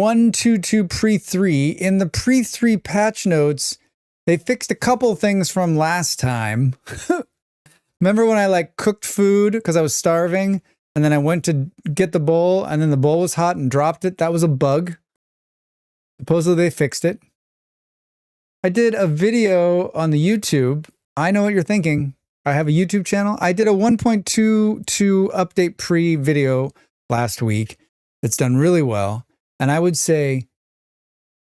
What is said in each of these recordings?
122 pre-3. In the pre-3 patch notes, they fixed a couple things from last time. Remember when I like cooked food because I was starving and then I went to get the bowl and then the bowl was hot and dropped it? That was a bug. Supposedly they fixed it. I did a video on the YouTube. I know what you're thinking. I have a YouTube channel. I did a 1.22 update pre-video last week. It's done really well. And I would say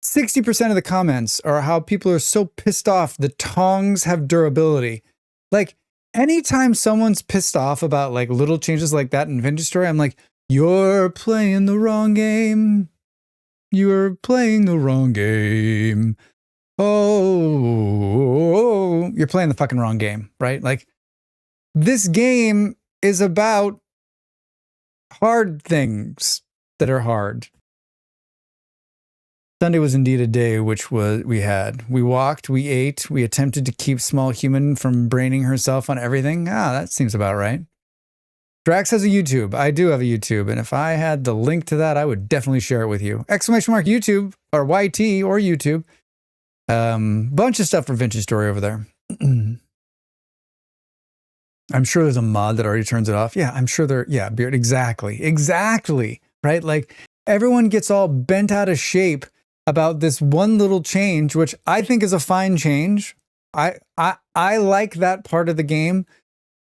60% of the comments are how people are so pissed off the tongs have durability. Like, anytime someone's pissed off about like little changes like that in Vintage Story, I'm like, you're playing the wrong game. You're playing the wrong game. Oh, you're playing the fucking wrong game, right? Like, this game is about hard things that are hard. Sunday was indeed a day we walked, we ate, we attempted to keep small human from braining herself on everything. That seems about right. Drax has a YouTube. I do have a YouTube, and if I had the link to that, I would definitely share it with you. ! YouTube or YT or YouTube. Bunch of stuff for Vintage Story over there. I'm sure there's a mod that already turns it off. Yeah, I'm sure Beard, exactly, right? Like, everyone gets all bent out of shape about this one little change, which I think is a fine change. I like that part of the game.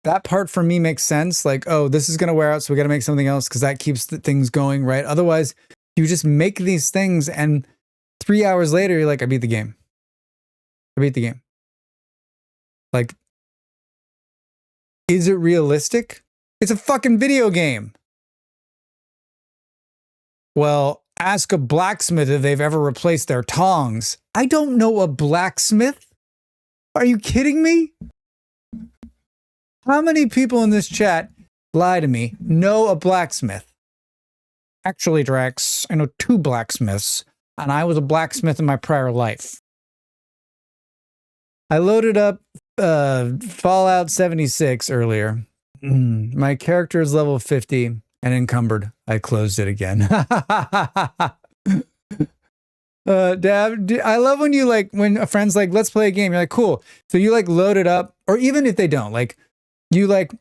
That part for me makes sense. Like, oh, this is going to wear out, so we got to make something else because that keeps the things going, right? Otherwise, you just make these things and 3 hours later, you're like, I beat the game. Like, is it realistic? It's a fucking video game. Well, ask a blacksmith if they've ever replaced their tongs. I don't know a blacksmith. Are you kidding me? How many people in this chat, lie to me, know a blacksmith? Actually, Drax, I know 2 blacksmiths, and I was a blacksmith in my prior life. I loaded up Fallout 76 earlier. My character is level 50 and encumbered. I closed it again. Dad, I love when you like, when a friend's like, let's play a game. You're like, cool. So you like load it up, or even if they don't, like you like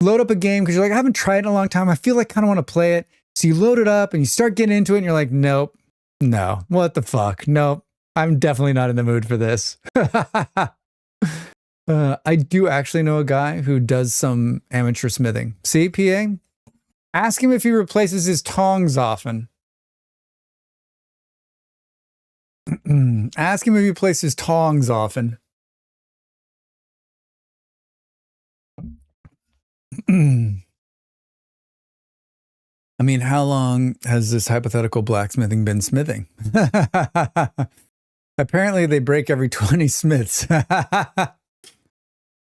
load up a game because you're like, I haven't tried it in a long time. I feel like kind of want to play it. So you load it up and you start getting into it and you're like, nope, no, what the fuck? Nope, I'm definitely not in the mood for this. I do actually know a guy who does some amateur smithing. See, PA? Ask him if he replaces his tongs often. Ask him if he replaces tongs often. I mean, how long has this hypothetical blacksmithing been smithing? Apparently they break every 20 smiths.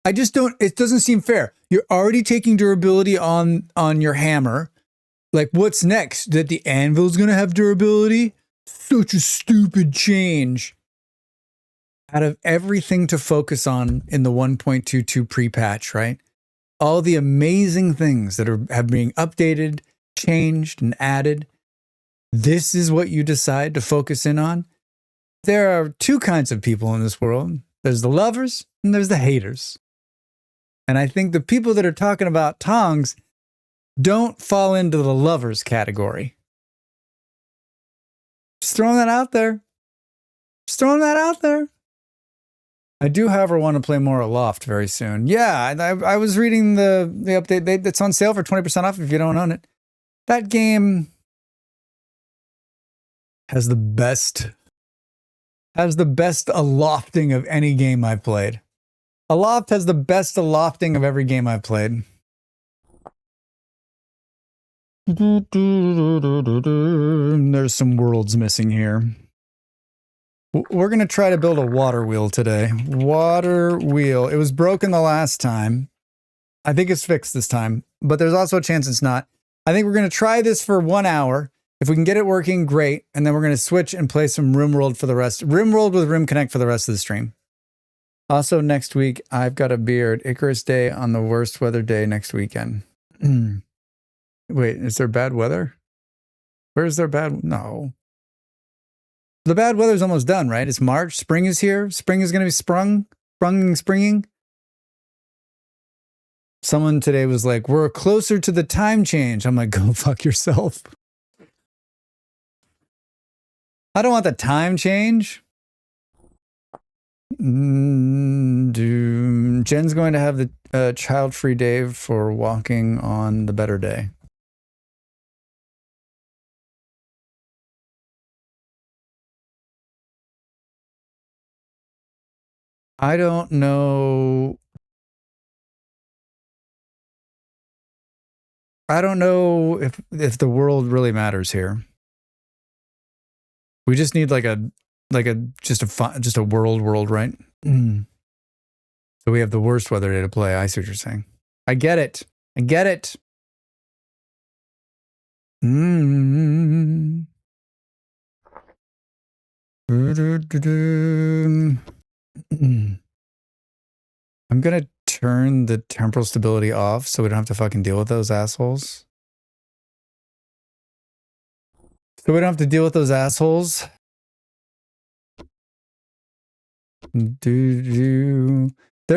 I just don't, it doesn't seem fair. You're already taking durability on your hammer. Like, what's next? That the anvil's gonna have durability? Such a stupid change. Out of everything to focus on in the 1.22 pre-patch, right? All the amazing things that have been updated, changed, and added. This is what you decide to focus in on? There are 2 kinds of people in this world. There's the lovers and there's the haters. And I think the people that are talking about tongs don't fall into the lovers category. Just throwing that out there. I do, however, want to play more Aloft very soon. Yeah, I was reading the update. It's on sale for 20% off if you don't own it. That game has the best alofting of any game I've played. Aloft has the best alofting of every game I've played. There's some worlds missing here. We're going to try to build a Waterwheel today. Waterwheel. It was broken the last time. I think it's fixed this time, but there's also a chance it's not. I think we're going to try this for 1 hour. If we can get it working, great. And then we're going to switch and play some RimWorld for the rest. RimWorld with Rim Connect for the rest of the stream. Also, next week, I've got a beard. Icarus Day on the worst weather day next weekend. Wait, is there bad weather? Where's their bad? No. The bad weather's almost done, right? It's March. Spring is here. Spring is going to be springing. Someone today was like, we're closer to the time change. I'm like, go fuck yourself. I don't want the time change. Jen's going to have the child-free day for walking on the better day. I don't know. I don't know if the world really matters here. We just need just a world, right? So we have the worst weather day to play. I see what you're saying. I get it. I get it. I'm gonna turn the temporal stability off so we don't have to fucking deal with those assholes. So we don't have to deal with those assholes. There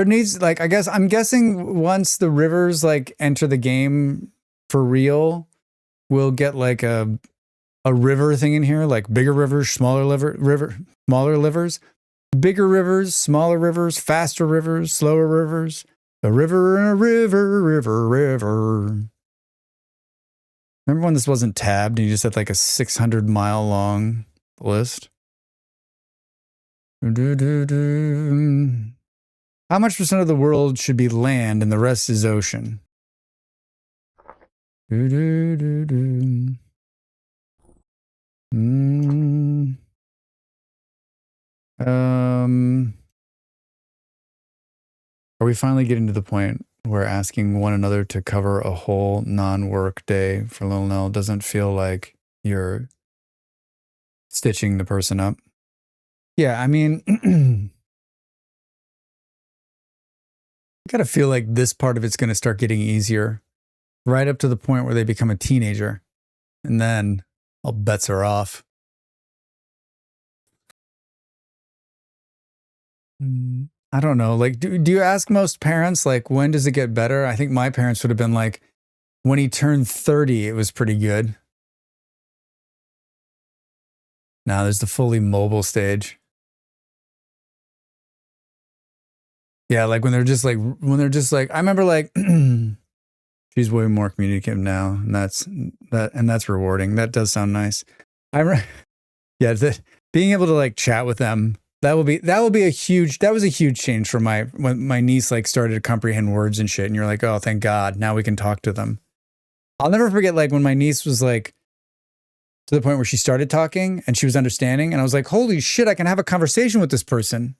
needs, like, I guess, I'm guessing once the rivers, like, enter the game for real, we'll get, like, a river thing in here, like bigger rivers, smaller rivers, bigger rivers, smaller rivers, faster rivers, slower rivers, a river and a river. Remember when this wasn't tabbed and you just had like a 600-mile long list? How much % of the world should be land and the rest is ocean? Are we finally getting to the point where asking one another to cover a whole non-work day for Lil Nell doesn't feel like you're stitching the person up? Yeah, I mean, I gotta feel like this part of it's gonna start getting easier, right up to the point where they become a teenager, and then all bets are off. I don't know. Like, do you ask most parents, like, when does it get better? I think my parents would have been like, when he turned 30, it was pretty good. Now there's the fully mobile stage. Yeah, like when they're just like, I remember like, she's way more communicative now, and that's rewarding. That does sound nice. Yeah, being able to like chat with them. That was a huge change for when my niece like started to comprehend words and shit, and you're like, oh, thank God, now we can talk to them. I'll never forget like when my niece was like to the point where she started talking and she was understanding, and I was like, holy shit, I can have a conversation with this person.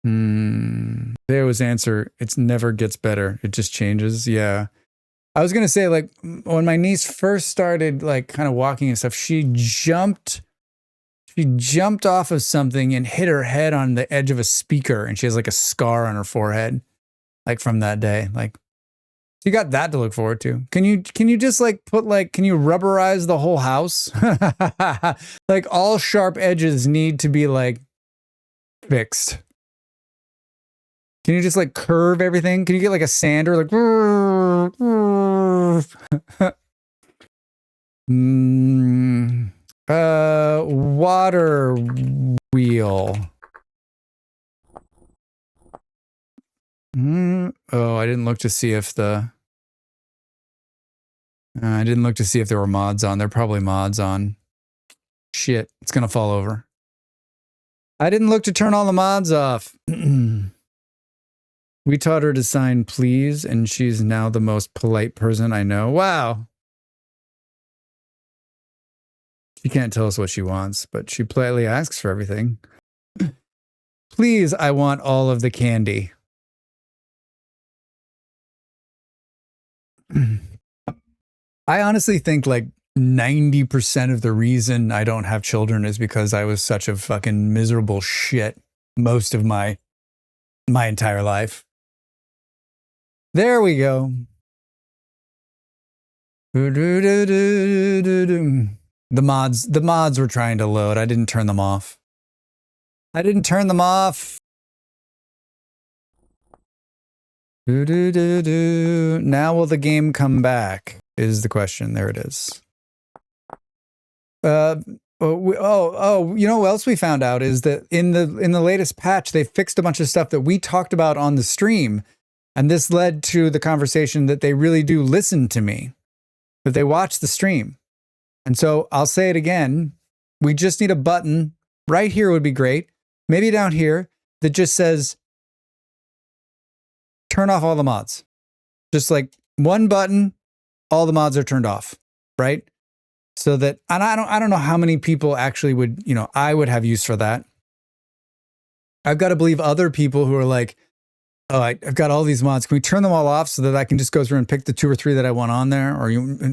There was answer. It never gets better. It just changes. Yeah. I was gonna say, like, when my niece first started like kind of walking and stuff, she jumped off of something and hit her head on the edge of a speaker, and she has like a scar on her forehead, like from that day. Like, you got that to look forward to. Can you just like can you rubberize the whole house? Like all sharp edges need to be like fixed. Can you just like curve everything? Can you get like a sander, like water wheel. Oh, I didn't look to see if there were mods on. There are probably mods on. Shit, it's gonna fall over. I didn't look to turn all the mods off. We taught her to sign please, and she's now the most polite person I know. Wow. She can't tell us what she wants, but she politely asks for everything. Please, I want all of the candy. I honestly think like 90% of the reason I don't have children is because I was such a fucking miserable shit most of my entire life. There we go. The mods were trying to load. I didn't turn them off. I didn't turn them off. Now will the game come back? Is the question. There it is. You know what else we found out is that in the latest patch they fixed a bunch of stuff that we talked about on the stream, and this led to the conversation that they really do listen to me, that they watch the stream. And so I'll say it again, we just need a button right here would be great, maybe down here, that just says turn off all the mods. Just like one button, all the mods are turned off, right? So that, and I don't know how many people actually would, you know, I would have use for that. I've got to believe other people who are like, oh, I've got all these mods. Can we turn them all off so that I can just go through and pick the 2 or 3 that I want on there? Or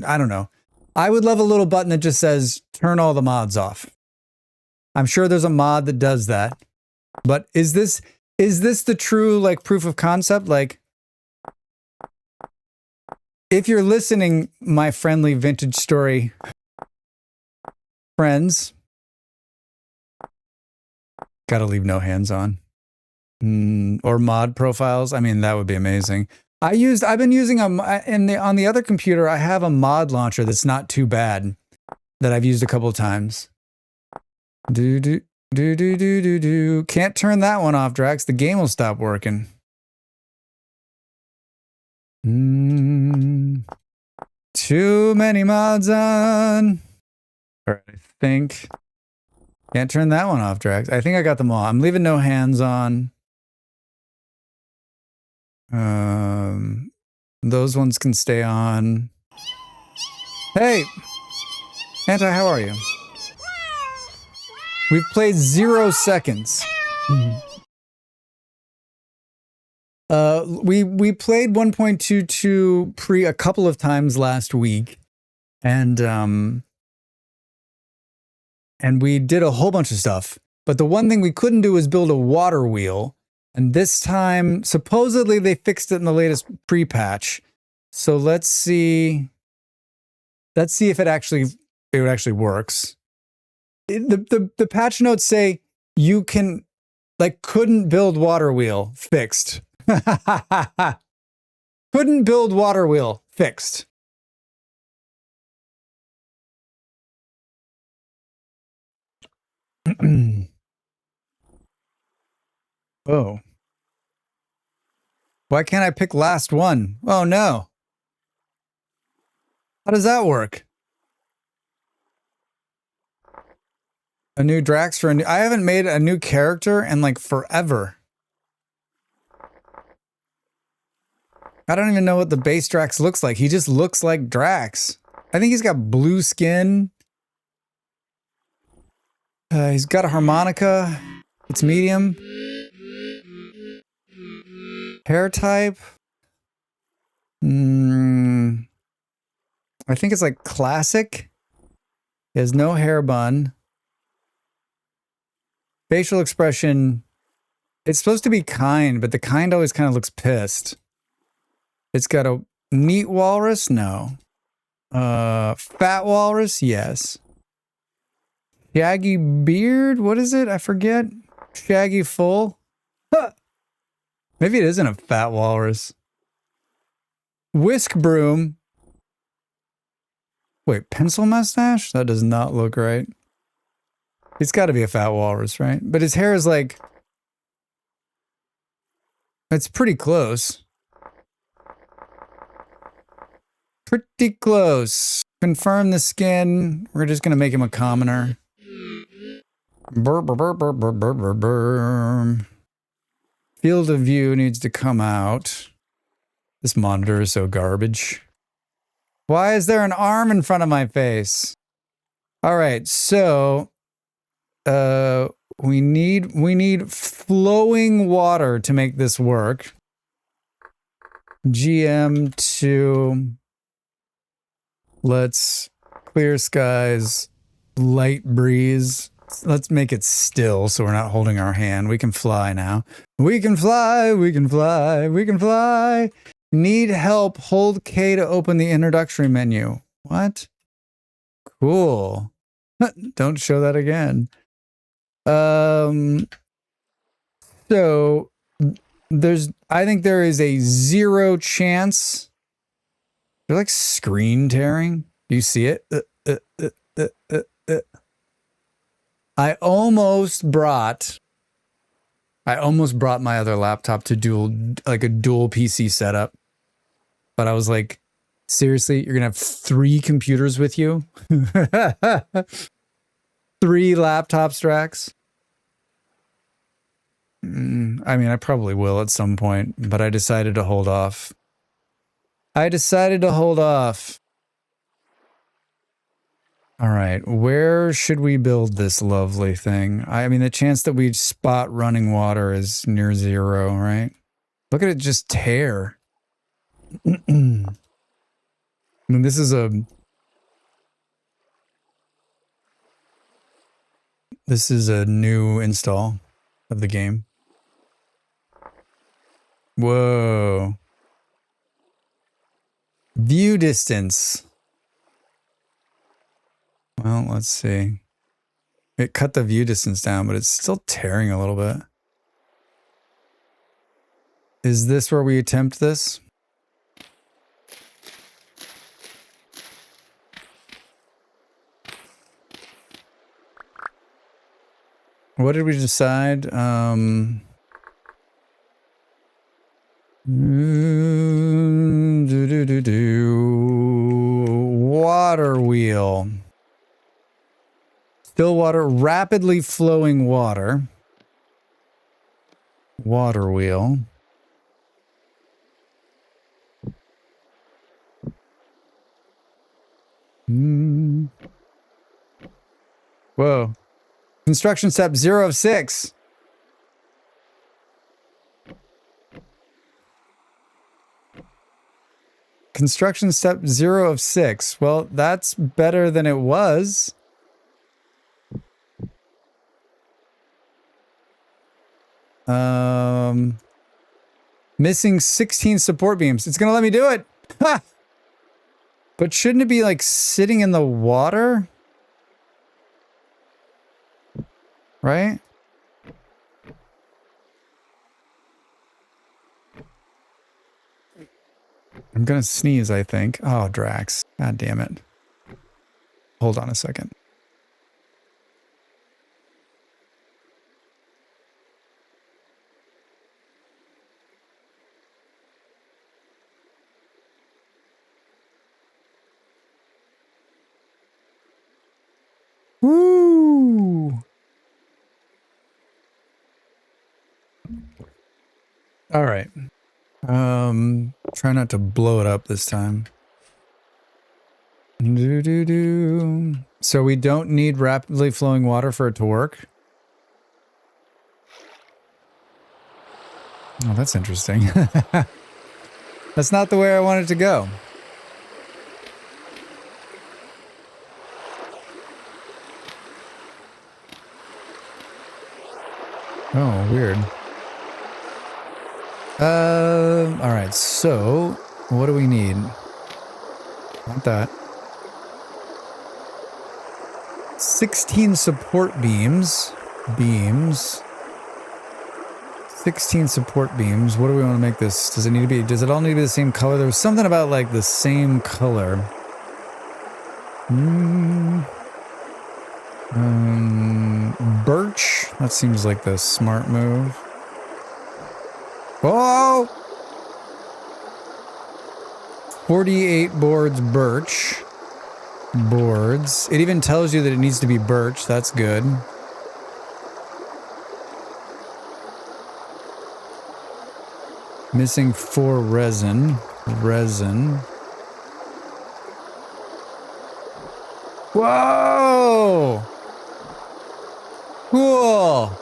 I don't know. I would love a little button that just says turn all the mods off. I'm sure there's a mod that does that. But is this the true like proof of concept? Like, if you're listening, my friendly vintage story friends, gotta leave no hands on. Or mod profiles. I mean, that would be amazing. I've been using on the other computer, I have a mod launcher that's not too bad that I've used a couple of times. Can't turn that one off, Drax. The game will stop working. Too many mods on. All right, I think. Can't turn that one off, Drax. I think I got them all. I'm leaving no hands on. Those ones can stay on. Hey! Anti, how are you? We've played 0 seconds. We played 1.22 pre a couple of times last week, and we did a whole bunch of stuff. But the one thing we couldn't do was build a water wheel. And this time, supposedly they fixed it in the latest pre-patch. So let's see if it actually works. The patch notes say you can couldn't build water wheel fixed. Couldn't build water wheel fixed. Oh. Why can't I pick last one? Oh no. How does that work? A new Drax for a new... I haven't made a new character in like forever. I don't even know what the base Drax looks like. He just looks like Drax. I think he's got blue skin. He's got a harmonica. It's medium. Hair type. I think it's like classic. He has no hair bun. Facial expression. It's supposed to be kind, but the kind always kind of looks pissed. It's got a neat walrus? No. Fat walrus? Yes. Shaggy beard? What is it? I forget. Shaggy full? Huh. Maybe it isn't a fat walrus. Whisk broom. Wait, pencil mustache? That does not look right. It's got to be a fat walrus, right? But his hair is like... It's pretty close. Pretty close. Confirm the skin. We're just going to make him a commoner. Burr, burr, burr, burr, burr, burr, burr, burr. Field of view needs to come out. This monitor is so garbage. Why is there an arm in front of my face? All right, so we need flowing water to make this work. GM to let's clear skies, light breeze. Let's make it still so we're not holding our hand. We can fly now. We can fly, we can fly, we can fly. Need help, hold K to open the introductory menu. What? Cool. Don't show that again. So I think there is a 0 chance. They're like screen tearing. Do you see it? I almost brought my other laptop to a dual PC setup. But I was like, seriously, you're going to have 3 computers with you? 3 laptop stacks? I mean, I probably will at some point, but I decided to hold off. All right, where should we build this lovely thing? I mean, the chance that we spot running water is near 0, right? Look at it just tear. I mean, this is a new install of the game. Whoa. View distance. Well, let's see. It cut the view distance down, but it's still tearing a little bit. Is this where we attempt this? What did we decide? Waterwheel. Still water, rapidly flowing water. Waterwheel. Whoa. Construction step 0 of 6. Construction step 0 of 6. Well, that's better than it was. Missing 16 support beams. It's gonna let me do it. Ha! But shouldn't it be like sitting in the water? Right? I'm gonna sneeze, I think. Oh, Drax. God damn it. Hold on a second. Woo! All right. Try not to blow it up this time. So we don't need rapidly flowing water for it to work? Oh, that's interesting. That's not the way I want it to go. Oh, weird. All right, so what do we need? Not that. 16 support beams. 16 support beams. What do we want to make this? Does it all need to be the same color? There was something about like the same color. Birch. That seems like the smart move. Whoa! 48 boards birch. Boards. It even tells you that it needs to be birch. That's good. Missing 4 resin. Whoa! Cool!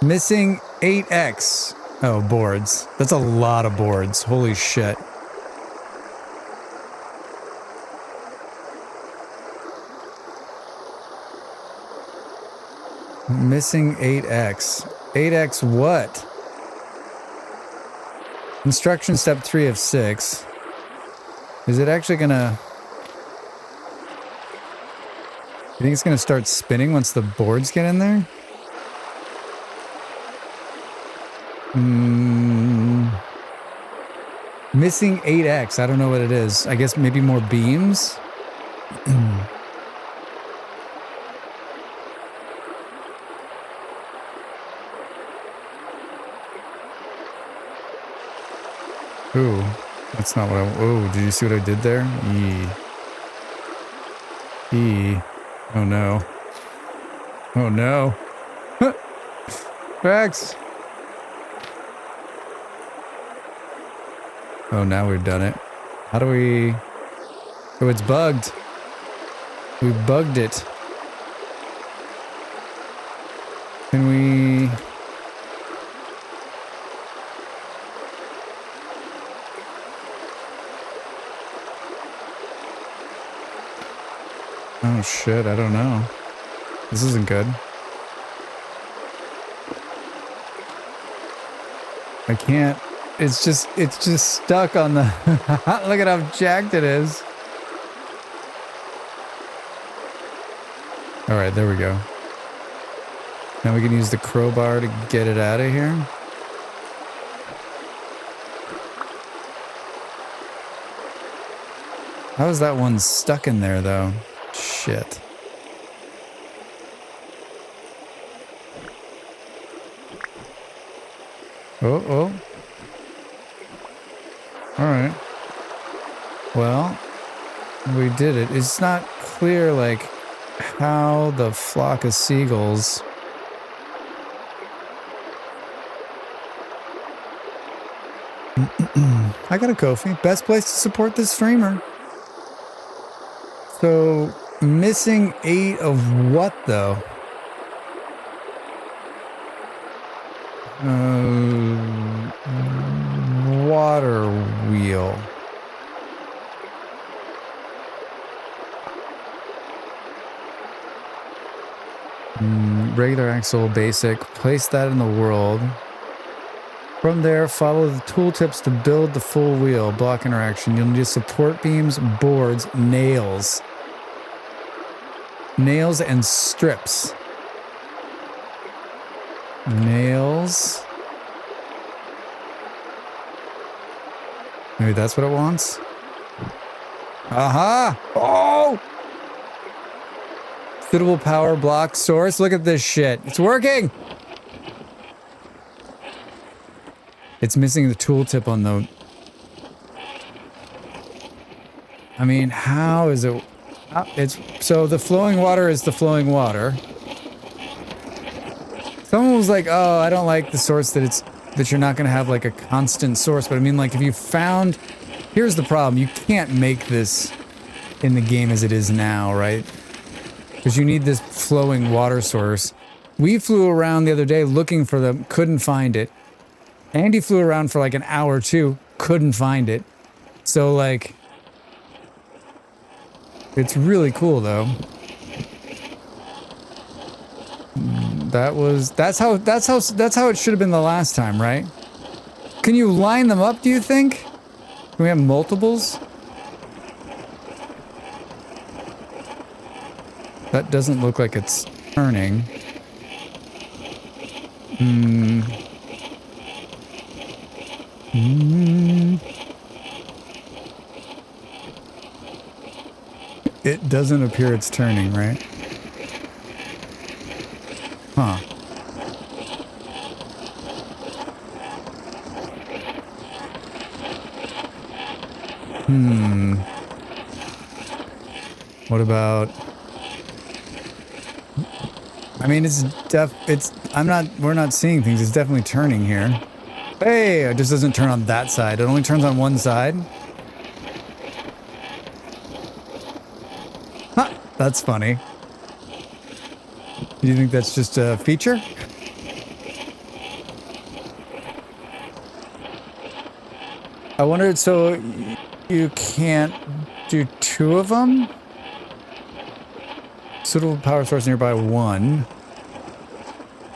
Missing 8x. Oh, boards. That's a lot of boards. Holy shit. Missing 8x. 8x what? Construction step 3 of 6. Is it actually gonna... You think it's gonna start spinning once the boards get in there? Missing 8x. I don't know what it is. I guess maybe more beams? Ooh, that's not what I... Oh, did you see what I did there? Oh no. Oh no. Rex! Oh, now we've done it. How do we... Oh, it's bugged. We bugged it. Can we... Oh shit, I don't know. This isn't good. I can't... It's just stuck on the... Look at how jacked it is. Alright, there we go. Now we can use the crowbar to get it out of here. How is that one stuck in there, though? Shit. Oh, oh. Alright. Well, we did it. It's not clear, like, how the flock of seagulls... I got a Ko-fi. Best place to support this streamer. So, missing 8 of what, though? Waterwheel. Regular axle, basic. Place that in the world. From there, follow the tooltips to build the full wheel. Block interaction. You'll need support beams, boards, nails. Nails and strips. Nails. Maybe that's what it wants? Aha! Oh! Suitable power block source. Look at this shit. It's working! It's missing the tooltip on the... I mean, how is it... It's... So the flowing water is the flowing water. Someone was like, oh, I don't like the source that it's... That you're not going to have like a constant source. But I mean, like, if you found... Here's the problem. You can't make this in the game as it is now, right? Because you need this flowing water source. We flew around the other day looking for them. Couldn't find it. Andy flew around for like an hour too, couldn't find it. So like, it's really cool though. That's how it should have been the last time, right? Can you line them up, do you think? Can we have multiples? That doesn't look like it's turning. It doesn't appear it's turning, right? Huh. What about... I mean, we're not seeing things. It's definitely turning here. Hey, it just doesn't turn on that side. It only turns on one side. Huh, that's funny. Do you think that's just a feature? I wondered, so you can't do 2 of them? Suitable power source nearby 1.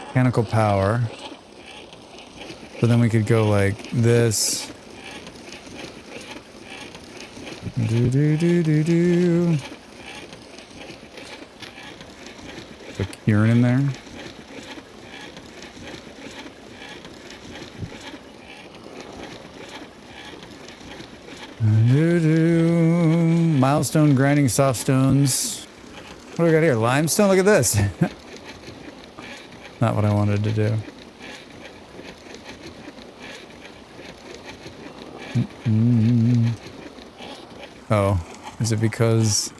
Mechanical power. So then we could go like this. Do do do do do. Put Kieran in there. Do do. Milestone grinding soft stones. What do we got here? Limestone? Look at this. Not what I wanted to do. Oh, is it because...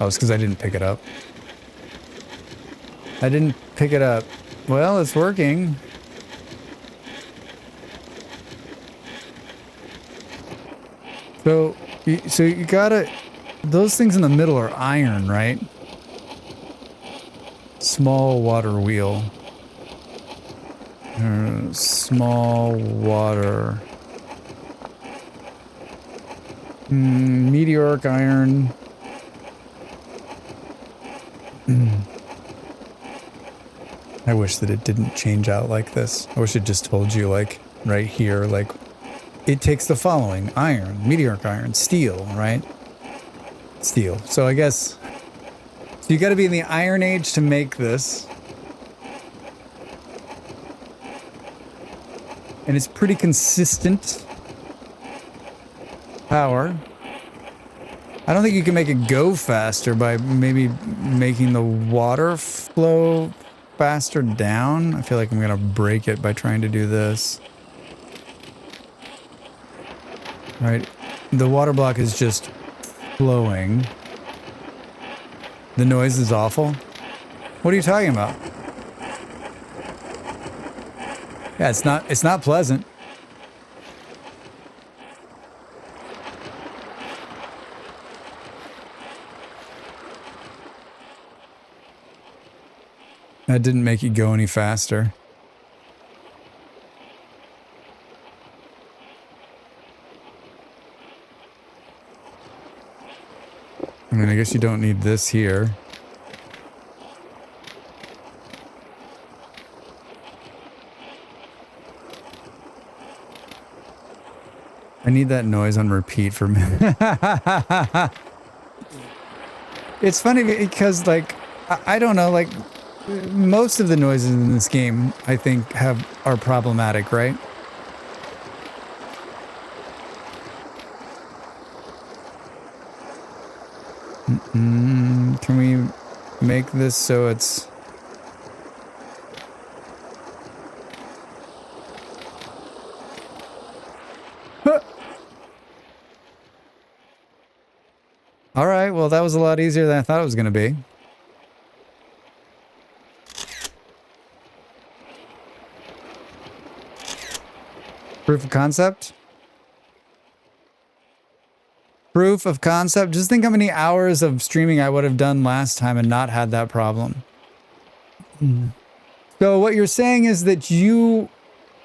Oh, it's because I didn't pick it up. I didn't pick it up. Well, it's working. So you gotta... Those things in the middle are iron, right? Small water wheel. Small water. Meteoric iron. I wish that it didn't change out like this. I wish it just told you, like, right here, like, it takes the following: iron, meteoric iron, steel, right? Steel. So I guess... So you gotta be in the Iron Age to make this. And it's pretty consistent power. I don't think you can make it go faster by maybe making the water flow faster down. I feel like I'm gonna break it by trying to do this. Right? The water block is just flowing. The noise is awful. What are you talking about? Yeah, it's not pleasant. That didn't make it go any faster. I mean, I guess you don't need this here. I need that noise on repeat for me. It's funny because, like, I don't know, like, most of the noises in this game, I think, are problematic, right? Can we make this so it's... All right, well, that was a lot easier than I thought it was going to be. Proof of concept? Proof of concept? Just think how many hours of streaming I would have done last time and not had that problem. So what you're saying is that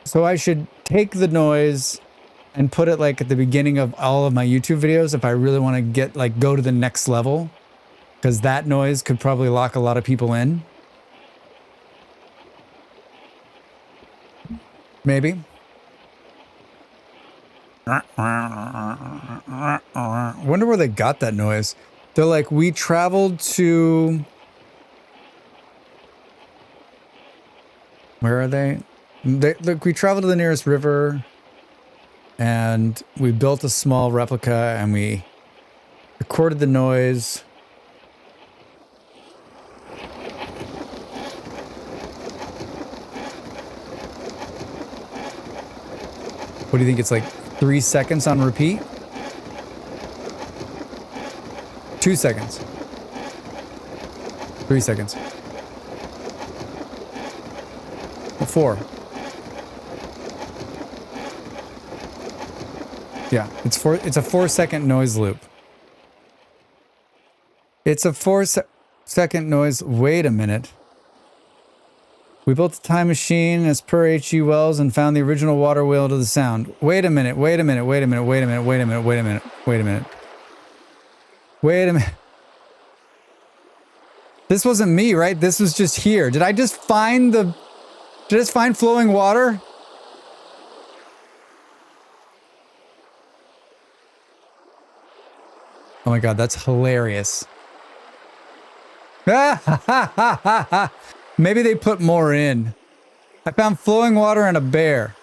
so I should take the noise and put it like at the beginning of all of my YouTube videos if I really want to get, like, go to the next level, because that noise could probably lock a lot of people in. Maybe. Wonder where they got that noise. They're like, we traveled to... Where are they? Look, we traveled to the nearest river, and we built a small replica, and we recorded the noise. What do you think? It's like 3 seconds on repeat? 2 seconds. 3 seconds. Well, 4. Yeah, it's a 4-second noise loop. It's a 4-second noise. Wait a minute. We built a time machine as per H.G. Wells and found the original water wheel to the sound. Wait a minute, wait a minute, wait a minute, wait a minute, wait a minute, wait a minute, wait a minute. Wait a minute. This wasn't me, right? This was just here. Did I just find the Did I just find flowing water? Oh my god, that's hilarious. Maybe they put more in. I found flowing water and a bear.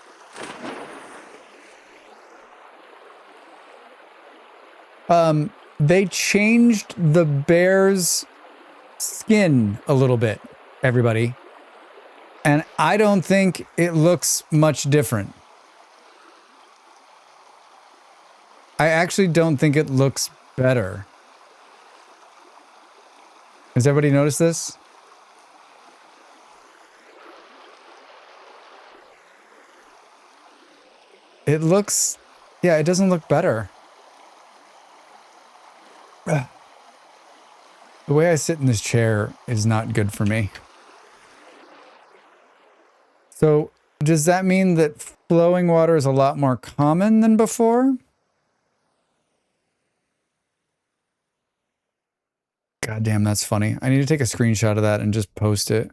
They changed the bear's skin a little bit, everybody. And I don't think it looks much different. I actually don't think it looks better. Has everybody noticed this? It looks... yeah, it doesn't look better. The way I sit in this chair is not good for me. So, does that mean that flowing water is a lot more common than before? God damn, that's funny. I need to take a screenshot of that and just post it.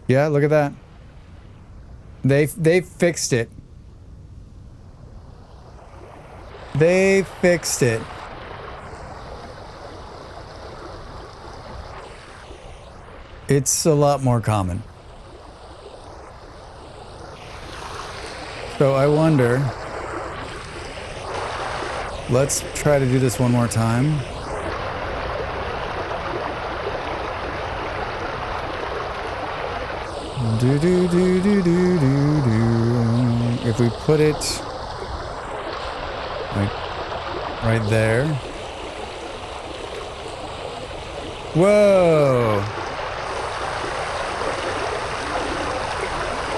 Yeah, look at that. They fixed it. They fixed it. It's a lot more common. So I wonder... let's try to do this one more time. Do do do do do do do. If we put it like right there. Whoa!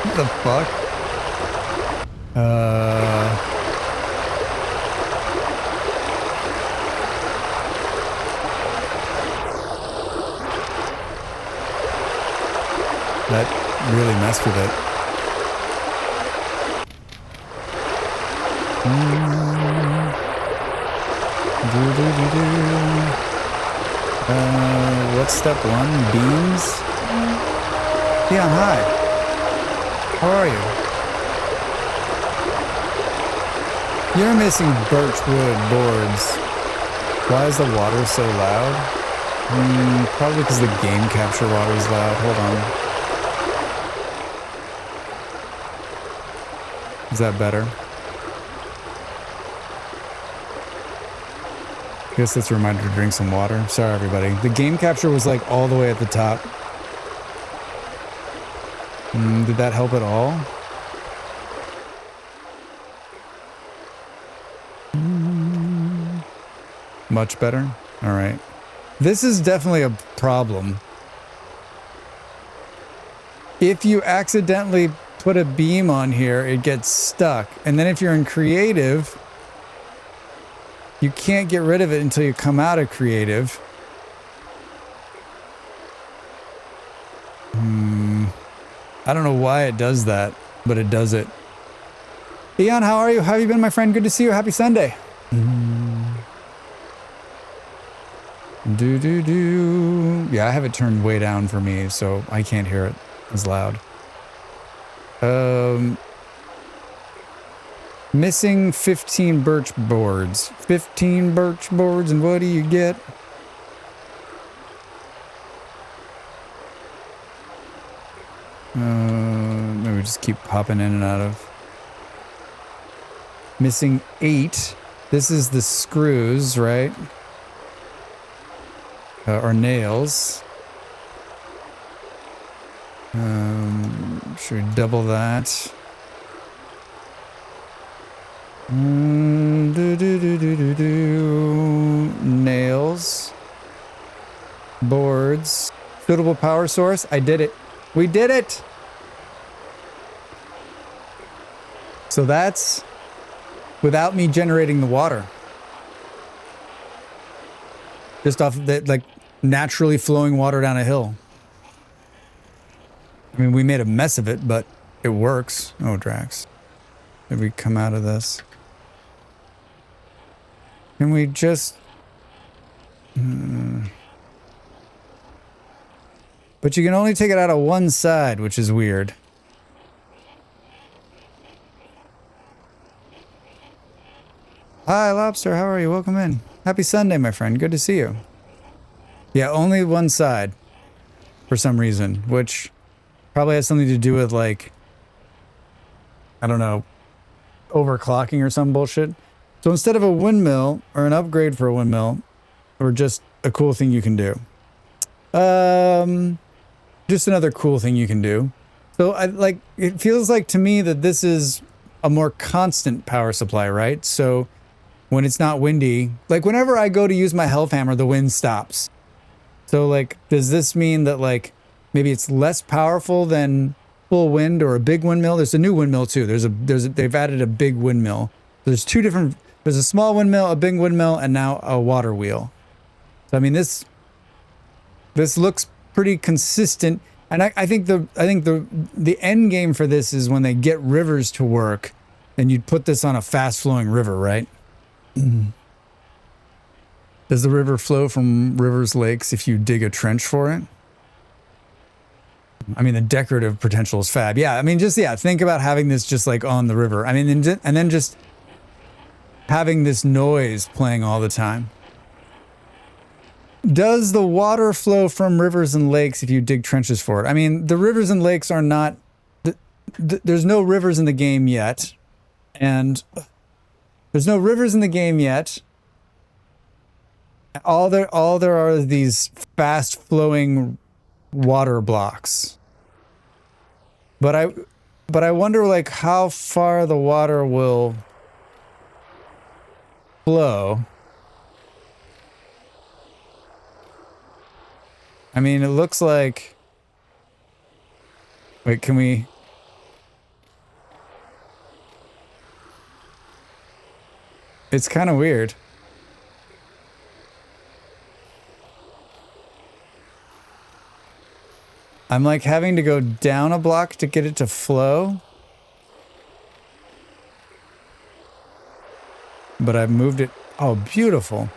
What the fuck? That really messed with it. What's step one? Beams? Leon, hi. How are you? You're missing birchwood boards. Why is the water so loud? Probably because the game capture water is loud. Hold on. Is that better? I guess that's a reminder to drink some water. Sorry, everybody. The game capture was like all the way at the top. Did that help at all? Much better? All right. This is definitely a problem. If you accidentally put a beam on here, it gets stuck. And then if you're in creative, you can't get rid of it until you come out of creative. I don't know why it does that, but it does it. Eon, how are you? How have you been, my friend? Good to see you. Happy Sunday. Do. Yeah, I have it turned way down for me, so I can't hear it as loud. Missing 15 birch boards. 15 birch boards, and what do you get? Maybe just keep popping in and out of. Missing 8. This is the screws, right? Or nails. Should we double that? Nails. Boards. Suitable power source. I did it. We did it! So that's without me generating the water. Just off of that, like, naturally flowing water down a hill. I mean, we made a mess of it, but it works. Oh, Drax. Did we come out of this? Can we just... But you can only take it out of one side, which is weird. Hi, Lobster. How are you? Welcome in. Happy Sunday, my friend. Good to see you. Yeah, only one side for some reason, which probably has something to do with, like, I don't know, overclocking or some bullshit. So instead of a windmill or an upgrade for a windmill, or just a cool thing you can do. Just another cool thing you can do. So it feels like to me that this is a more constant power supply, right? So when it's not windy, like whenever I go to use my helve hammer, the wind stops. So like, does this mean that like maybe it's less powerful than full wind or a big windmill? There's a new windmill too. They've added a big windmill. There's two different. There's a small windmill, a big windmill, and now a water wheel. So I mean this looks pretty consistent, and I think the end game for this is when they get rivers to work, and you'd put this on a fast flowing river, right? Does the river flow from rivers, lakes if you dig a trench for it? I mean, the decorative potential is fab. Yeah, I mean, think about having this just like on the river. I mean, and then just having this noise playing all the time. Does the water flow from rivers and lakes if you dig trenches for it? I mean, the rivers and lakes are not... there's no rivers in the game yet. And there's no rivers in the game yet. All there are these fast-flowing water blocks. But I wonder, like, how far the water will flow. I mean, it looks like... Wait, can we... It's kind of weird. I'm like having to go down a block to get it to flow. But I've moved it... Oh, beautiful.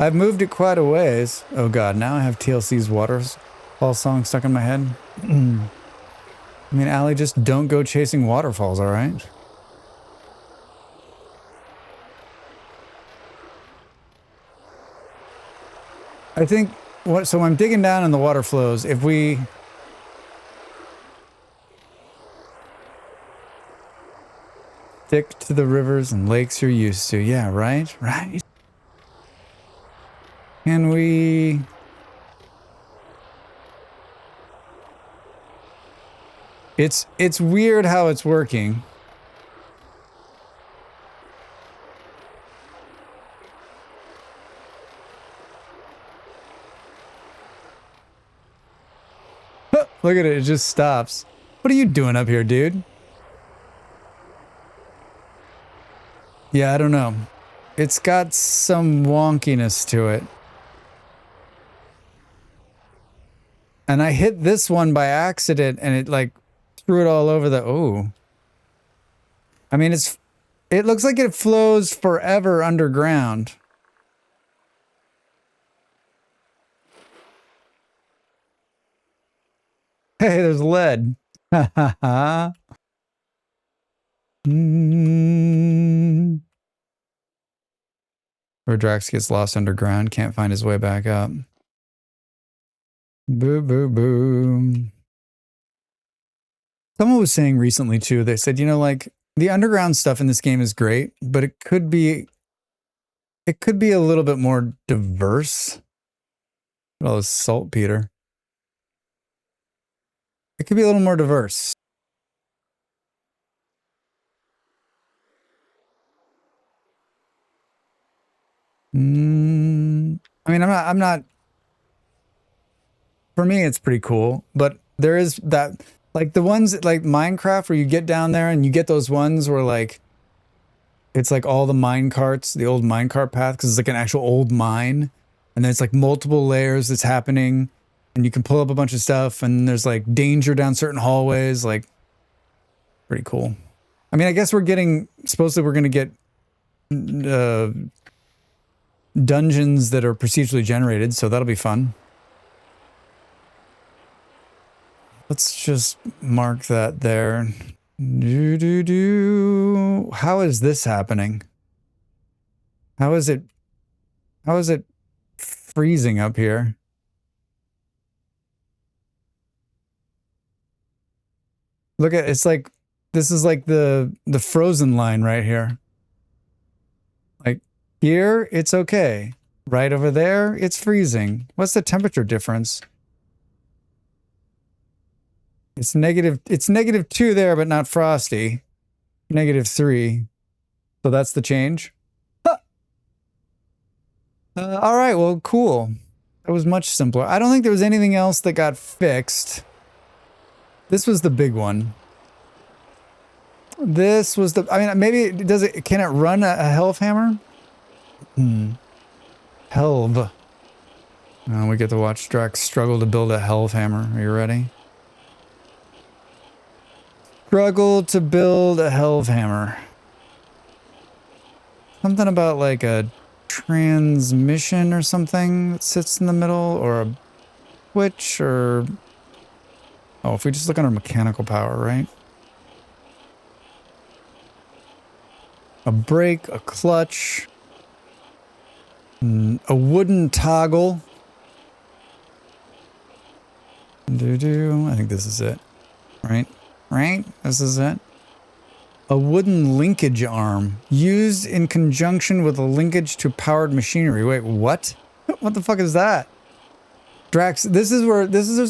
I've moved it quite a ways. Oh god, now I have TLC's Waterfall song stuck in my head. I mean, Allie, just don't go chasing waterfalls, alright? I think... So I'm digging down and the water flows. If we... stick to the rivers and lakes you're used to. Yeah, right? Right. Can we... It's weird how it's working. Look at it, it just stops. What are you doing up here, dude? Yeah, I don't know. It's got some wonkiness to it. And I hit this one by accident and it like threw it all over the... Oh. I mean, it looks like it flows forever underground. Hey, there's lead. Ha ha ha. Where Drax gets lost underground, can't find his way back up. Boo, boo, boo. Someone was saying recently, too, they said, you know, like, the underground stuff in this game is great, but it could be a little bit more diverse. Well, it's saltpeter. It could be a little more diverse. I mean, I'm not... For me, it's pretty cool, but there is that... Like, the ones, like, Minecraft, where you get down there and you get those ones where, like... It's, like, all the mine carts, the old minecart path, because it's, like, an actual old mine. And then it's, like, multiple layers that's happening. And you can pull up a bunch of stuff, and there's, like, danger down certain hallways, like... Pretty cool. I mean, I guess we're getting... Supposedly we're gonna get... dungeons that are procedurally generated, so that'll be fun. Let's just mark that there. How is this happening? How is it freezing up here? Look at, it's like, this is like the frozen line right here. Like here, it's okay. Right over there, it's freezing. What's the temperature difference? It's -2 there, but not frosty. -3. So that's the change. All right, well, cool. That was much simpler. I don't think there was anything else that got fixed. This was the big one. This was the, I mean, maybe can it run a helve hammer? Helve. We get to watch Drax struggle to build a helve hammer. Are you ready? Struggle to build a helve hammer. Something about like a transmission or something that sits in the middle, or a switch, or... Oh, if we just look under mechanical power, right? A brake, a clutch, a wooden toggle. I think this is it, right? Right? This is it. A wooden linkage arm used in conjunction with a linkage to powered machinery. Wait, what? What the fuck is that? Drax, there's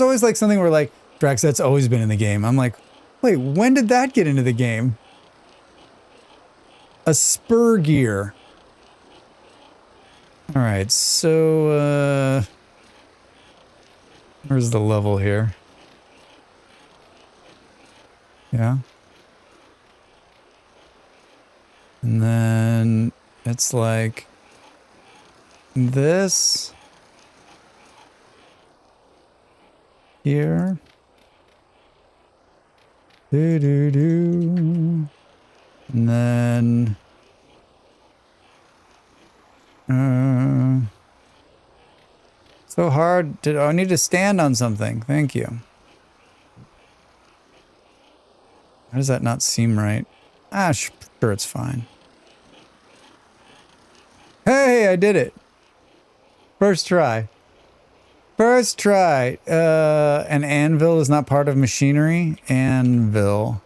always like something where like, Drax, that's always been in the game. I'm like, wait, when did that get into the game? A spur gear. All right, so, where's the level here? Yeah. And then it's like this here. And then so hard. I need to stand on something. Thank you. How does that not seem right? Ah, sure, it's fine. Hey, I did it. First try. First try. An anvil is not part of machinery. Anvil.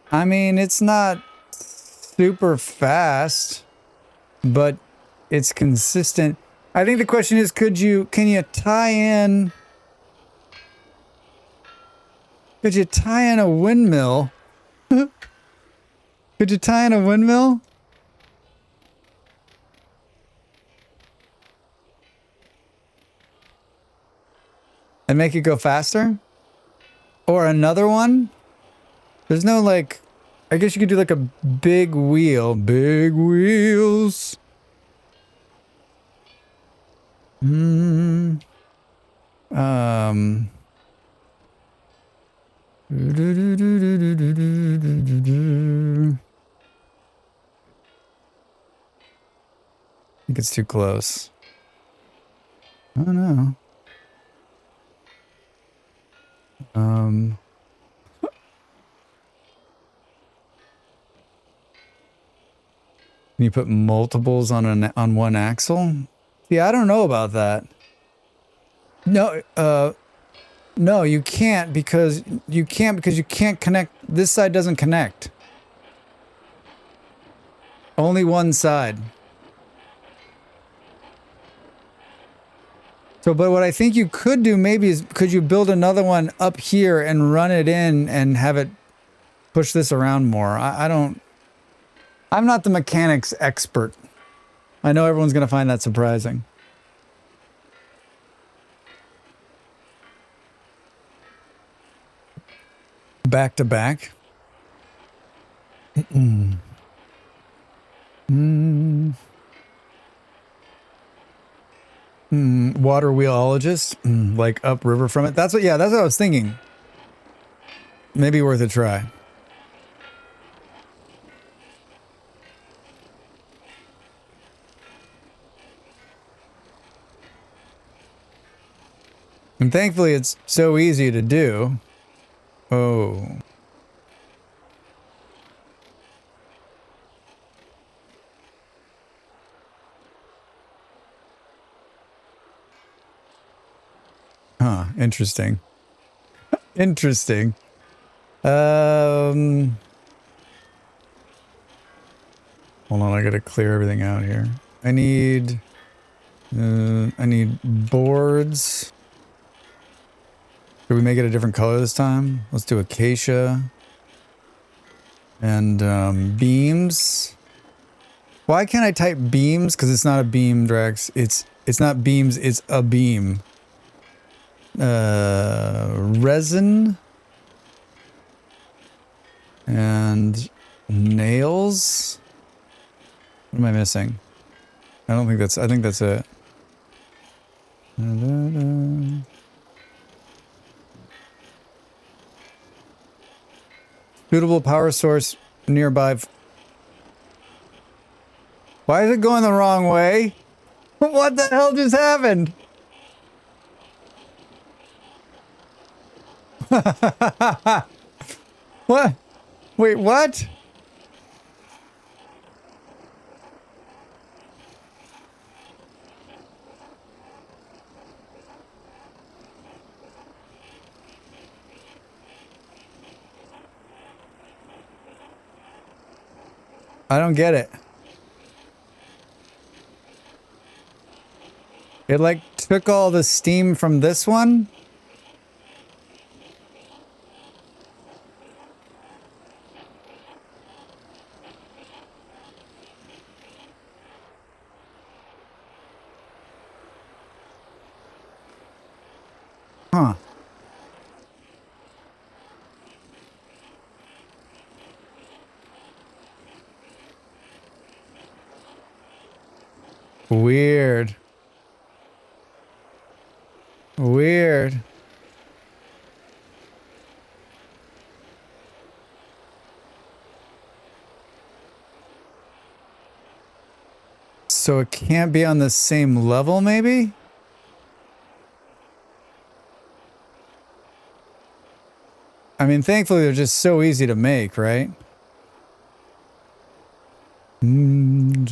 I mean, it's not super fast, but it's consistent. I think the question is, can you tie in... Could you tie in a windmill? Could you tie in a windmill? And make it go faster? Or another one? There's no like... I guess you could do like a big wheel. Big wheels. I think it's too close. I don't know. Can you put multiples on one axle? Yeah, I don't know about that. No, no, you can't because you can't connect. This side doesn't connect. Only one side. So, but what I think you could do maybe is, could you build another one up here and run it in and have it push this around more? I'm not the mechanics expert. I know everyone's going to find that surprising. Back to back. Waterwheelologist, like upriver from it. That's what I was thinking. Maybe worth a try. And thankfully it's so easy to do. Oh. Huh, interesting. Interesting. Hold on, I gotta clear everything out here. I need boards. Should we make it a different color this time? Let's do acacia. And beams. Why can't I type beams? Because it's not a beam, Drex. It's not beams, it's a beam. Resin. And nails. What am I missing? I think that's it. Suitable power source nearby. Why is it going the wrong way? What the hell just happened? What? Wait, what? I don't get it. It like took all the steam from this one? Huh. Weird. Weird. So it can't be on the same level, maybe? I mean, thankfully they're just so easy to make, right? Can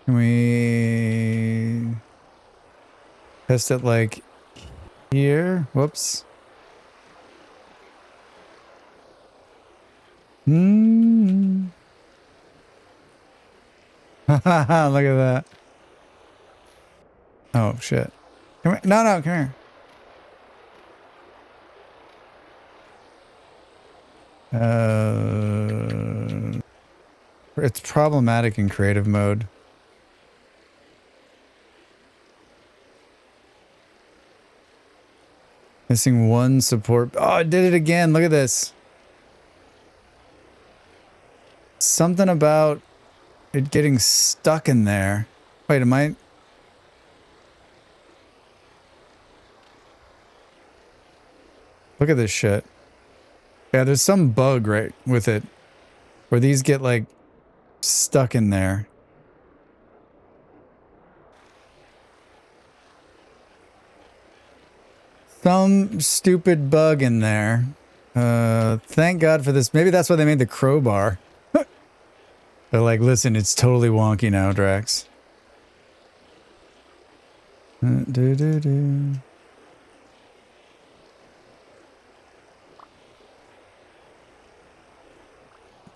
we test it like here? Whoops. Look at that. Oh, shit. Come here. No, come here. It's problematic in creative mode. Missing one support. Oh, I did it again. Look at this. Something about it getting stuck in there. Wait, am I... Look at this shit. Yeah, there's some bug right with it. Where these get like stuck in there. Some stupid bug in there. Thank God for this. Maybe that's why they made the crowbar. They're like, listen, it's totally wonky now, Drax.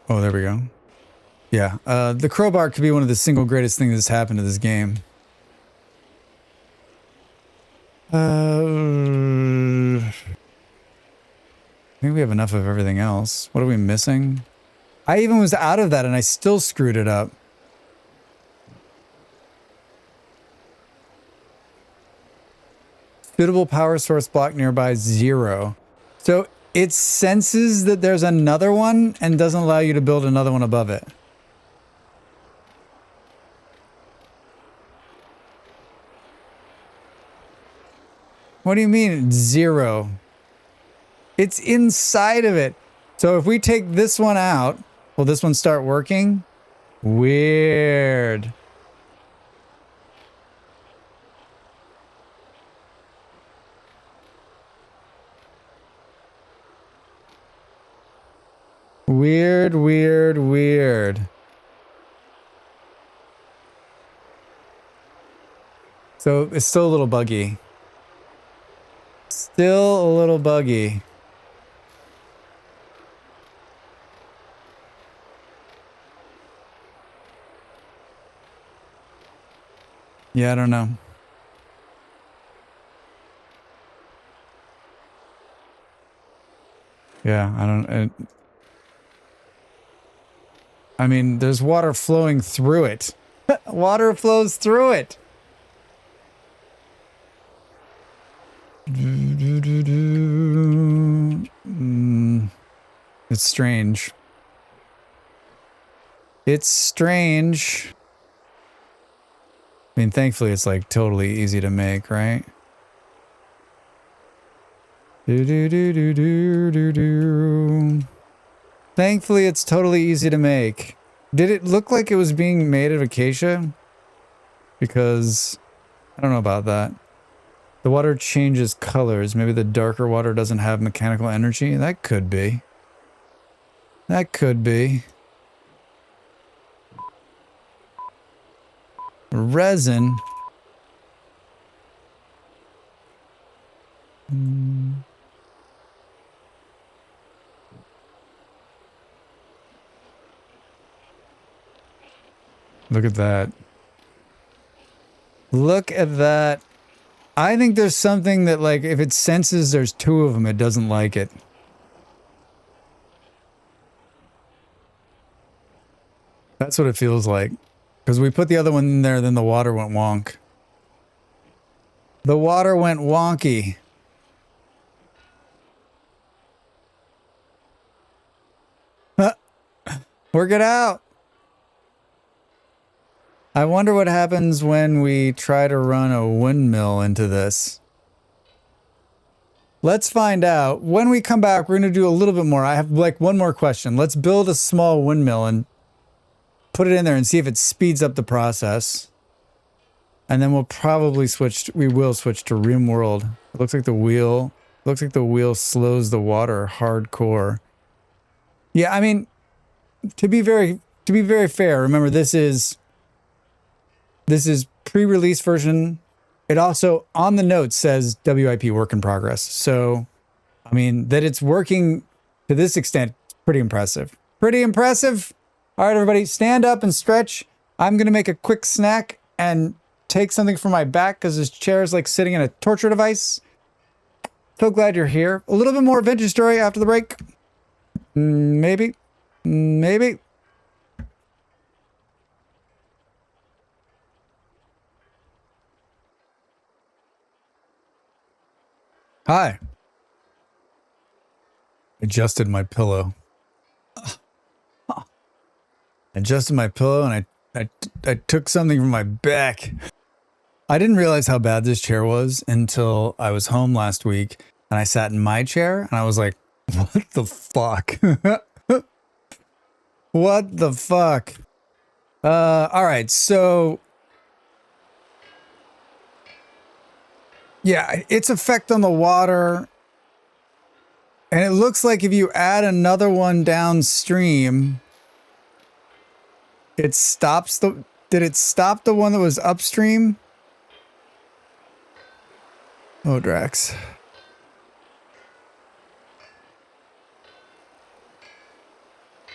Oh, there we go. Yeah, the crowbar could be one of the single greatest things that's happened to this game. I think we have enough of everything else. What are we missing? I even was out of that and I still screwed it up. Suitable power source block nearby, 0. So it senses that there's another one and doesn't allow you to build another one above it. What do you mean 0? It's inside of it. So if we take this one out, Will this one start working? Weird. Weird, weird, weird. So it's still a little buggy. Still a little buggy. Yeah, I don't know. Yeah, I don't... I mean, there's water flowing through it. Water flows through it. It's strange. It's strange. I mean, thankfully, it's like totally easy to make, right? Thankfully, it's totally easy to make. Did it look like it was being made of acacia? Because I don't know about that. The water changes colors. Maybe the darker water doesn't have mechanical energy. That could be. That could be. Resin. Look at that. Look at that. I think there's something that, like, if it senses there's two of them, it doesn't like it. That's what it feels like. Because we put the other one in there, then the water went wonk. The water went wonky. Work it out. I wonder what happens when we try to run a windmill into this. Let's find out. When we come back, we're going to do a little bit more. I have like one more question. Let's build a small windmill and put it in there and see if it speeds up the process. And then we'll probably switch, we will switch to RimWorld. It looks like the wheel slows the water hardcore. Yeah, I mean, to be very fair, remember this is pre-release version. It also on the notes says WIP work in progress. So, I mean, that it's working to this extent, pretty impressive. Pretty impressive. All right, everybody, stand up and stretch. I'm going to make a quick snack and take something from my back because this chair is like sitting in a torture device. So glad you're here. A little bit more vintage story after the break. Maybe. Maybe. Hi. Adjusted my pillow. Adjusted my pillow and I took something from my back. I didn't realize how bad this chair was until I was home last week and I sat in my chair and I was like, what the fuck? What the fuck? All right, so yeah, its effect on the water. And it looks like if you add another one downstream, it stops the... Did it stop the one that was upstream? Oh, Drax.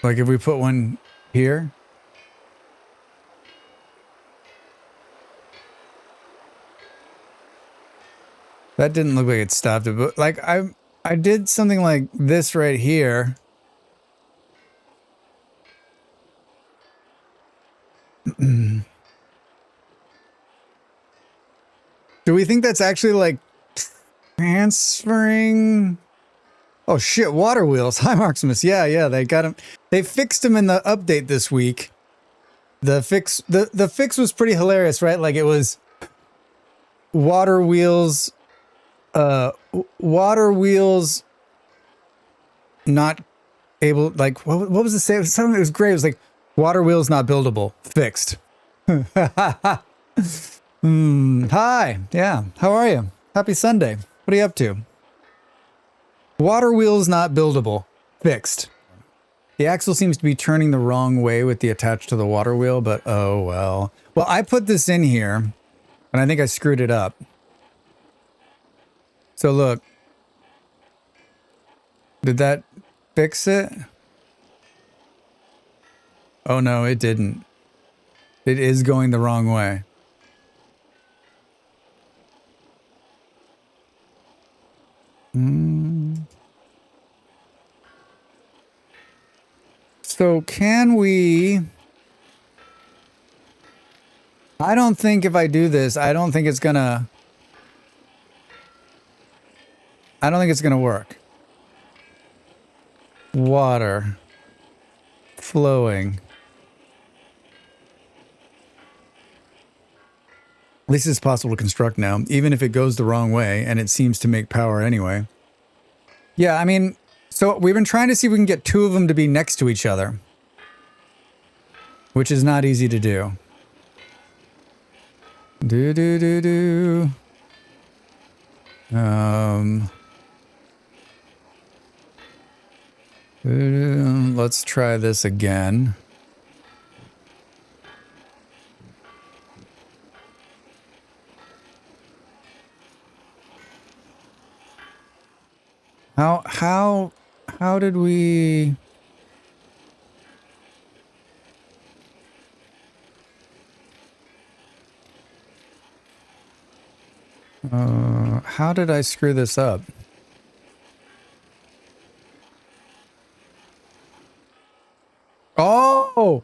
Like if we put one here? That didn't look like it stopped it, but like I did something like this right here. Do we think that's actually like transferring? Oh shit, Waterwheels. Hi Maximus. Yeah, they got him. They fixed him in the update this week. The fix was pretty hilarious, right? Like it was Waterwheels not able, like, what was the say? Something that was great. It was like, Waterwheel's not buildable. Fixed. Hi. Yeah. How are you? Happy Sunday. What are you up to? Waterwheel's not buildable. Fixed. The axle seems to be turning the wrong way with the attached to the water wheel, but oh well. Well, I put this in here, and I think I screwed it up. So look. Did that fix it? Oh no, it didn't. It is going the wrong way. So can we... I don't think if I do this, I don't think it's gonna work. Water. Flowing. At least it's possible to construct now, even if it goes the wrong way, and it seems to make power anyway. Yeah, I mean, so we've been trying to see if we can get two of them to be next to each other, which is not easy to do. Let's try this again. How did we... how did I screw this up? Oh!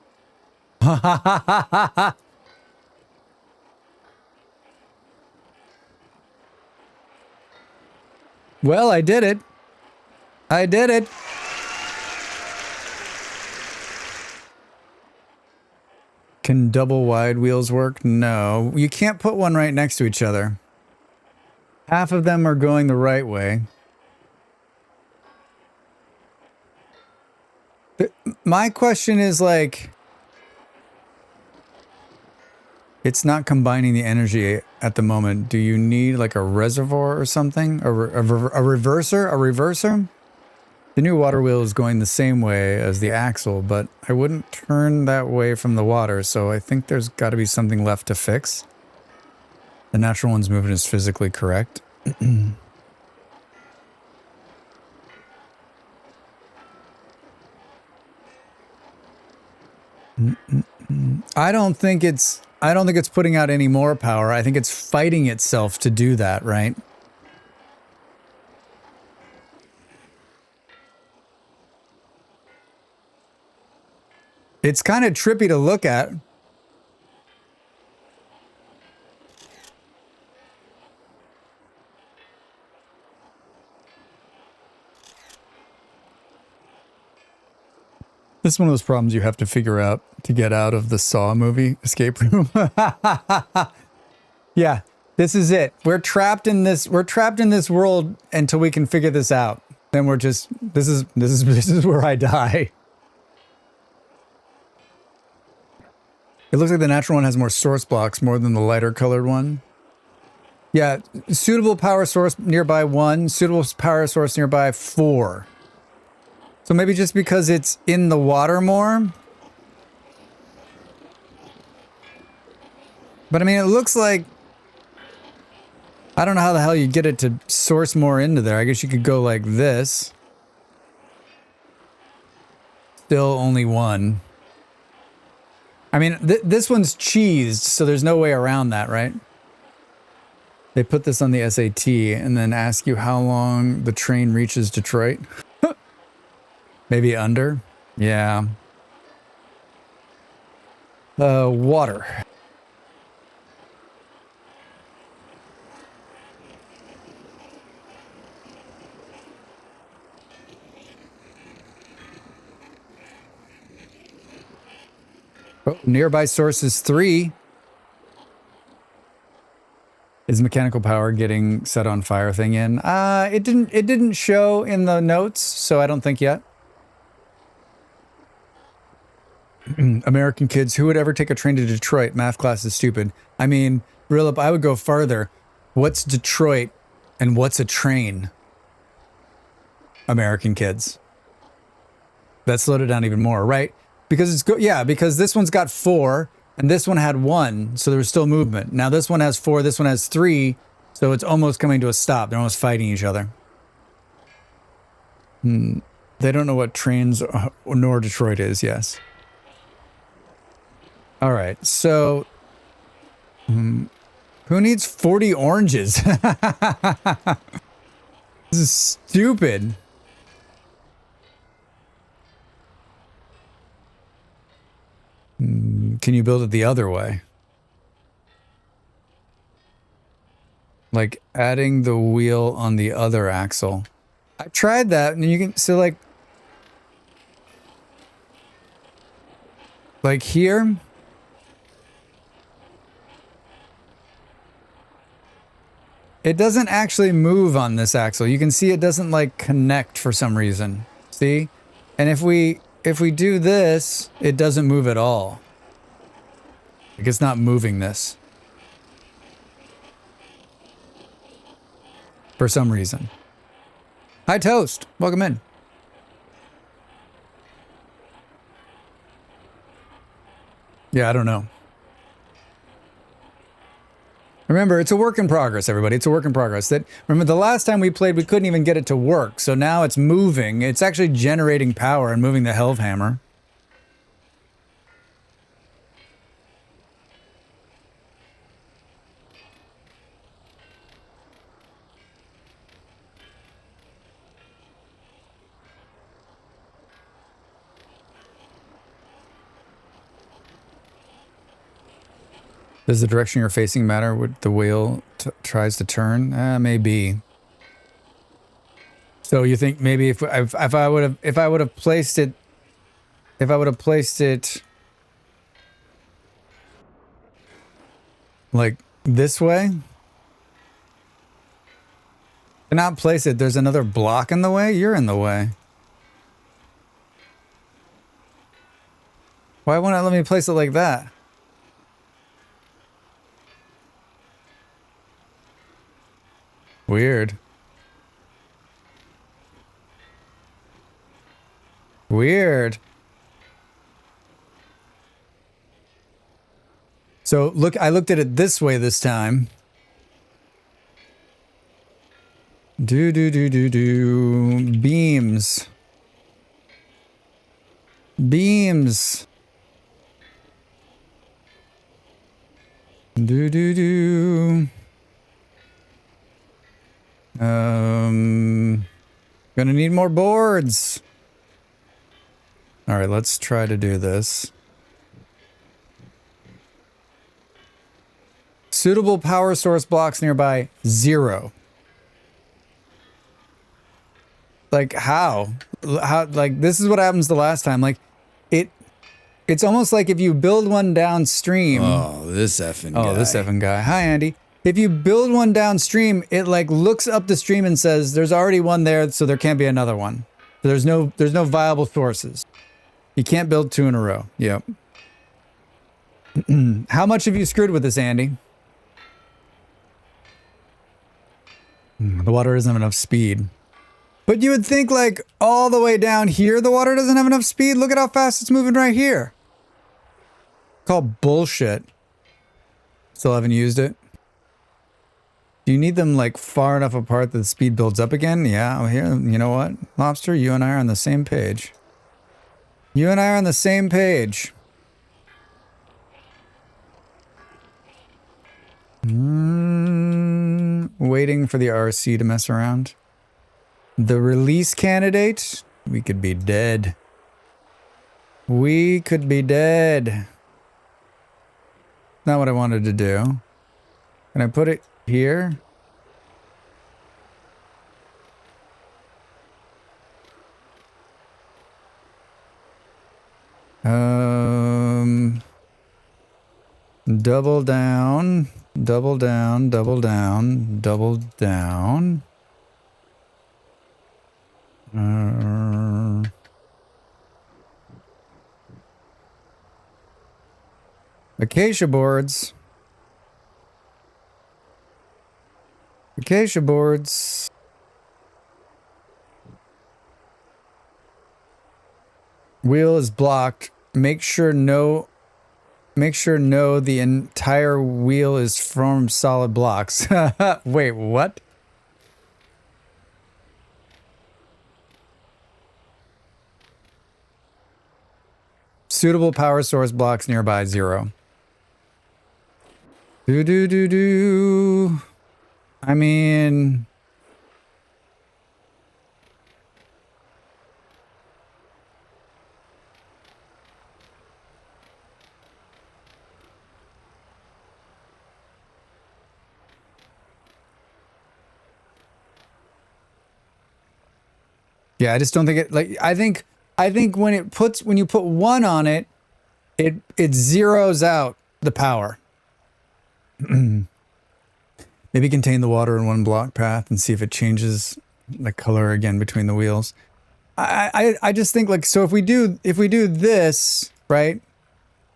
Well, I did it. I did it. Can double wide wheels work? No. You can't put one right next to each other. Half of them are going the right way. My question is like... It's not combining the energy at the moment. Do you need like a reservoir or something? A reverser? A reverser? The new water wheel is going the same way as the axle, but I wouldn't turn that way from the water, so I think there's got to be something left to fix. The natural one's movement is physically correct. I don't think it's putting out any more power. I think it's fighting itself to do that, right? It's kind of trippy to look at. This is one of those problems you have to figure out to get out of the Saw movie escape room. Yeah, this is it. We're trapped in this world until we can figure this out. Then we're just this is where I die. It looks like the natural one has more source blocks more than the lighter colored one. Yeah, suitable power source nearby 1, suitable power source nearby 4. So maybe just because it's in the water more. But I mean, it looks like... I don't know how the hell you get it to source more into there. I guess you could go like this. Still only 1. I mean, this one's cheesed, so there's no way around that, right? They put this on the SAT and then ask you how long the train reaches Detroit. Maybe under? Yeah. Water. Oh, nearby source is 3. Is mechanical power getting set on fire thing in? It didn't show in the notes, so I don't think yet. American kids, who would ever take a train to Detroit? Math class is stupid. I mean, Relive, I would go farther. What's Detroit and what's a train? American kids. That slowed it down even more, right? Because it's because this one's got 4 and this one had 1, so there was still movement. Now this one has 4, this one has 3, so it's almost coming to a stop. They're almost fighting each other. They don't know what trains nor Detroit is, yes. All right, so who needs 40 oranges? This is stupid. Can you build it the other way? Like adding the wheel on the other axle. I tried that and you can, so like here. It doesn't actually move on this axle. You can see it doesn't like connect for some reason. See? And if we do this, it doesn't move at all. Like it's not moving this. For some reason. Hi Toast, welcome in. Yeah, I don't know. Remember, it's a work in progress, everybody. It's a work in progress. Remember, the last time we played, we couldn't even get it to work. So now it's moving. It's actually generating power and moving the helve hammer. Does the direction you're facing matter what the wheel tries to turn? Maybe. So you think maybe if I would have placed it like this way? To not place it, there's another block in the way? You're in the way. Why won't it let me place it like that? Weird. Weird. So look, I looked at it this way this time. Beams. Beams. Gonna need more boards. All right, let's try to do this. Suitable power source blocks nearby, 0. Like how? Like this is what happens the last time. Like it's almost like if you build one downstream. Oh, this effing guy. Oh, this effing guy. Hi, Andy. If you build one downstream, it like looks up the stream and says, there's already one there, so there can't be another one. So there's no viable sources. You can't build 2 in a row. Yep. How much have you screwed with this, Andy? The water doesn't have enough speed. But you would think like all the way down here, the water doesn't have enough speed. Look at how fast it's moving right here. Called bullshit. Still haven't used it. Do you need them like far enough apart that the speed builds up again? Yeah, well, here, you know what? Lobster, you and I are on the same page. You and I are on the same page. Waiting for the RC to mess around. The release candidate? We could be dead. We could be dead. Not what I wanted to do. Can I put it here? Double down, double down, double down, double down. Acacia boards. Acacia boards. Wheel is blocked. Make sure no the entire wheel is from solid blocks. Wait, what? Suitable power source blocks nearby, 0. Do. I mean... Yeah, I just don't think it, like, I think when you put 1 on it, it zeroes out the power. Maybe contain the water in 1 block path and see if it changes the color again between the wheels. I just think, like, so if we do this, right,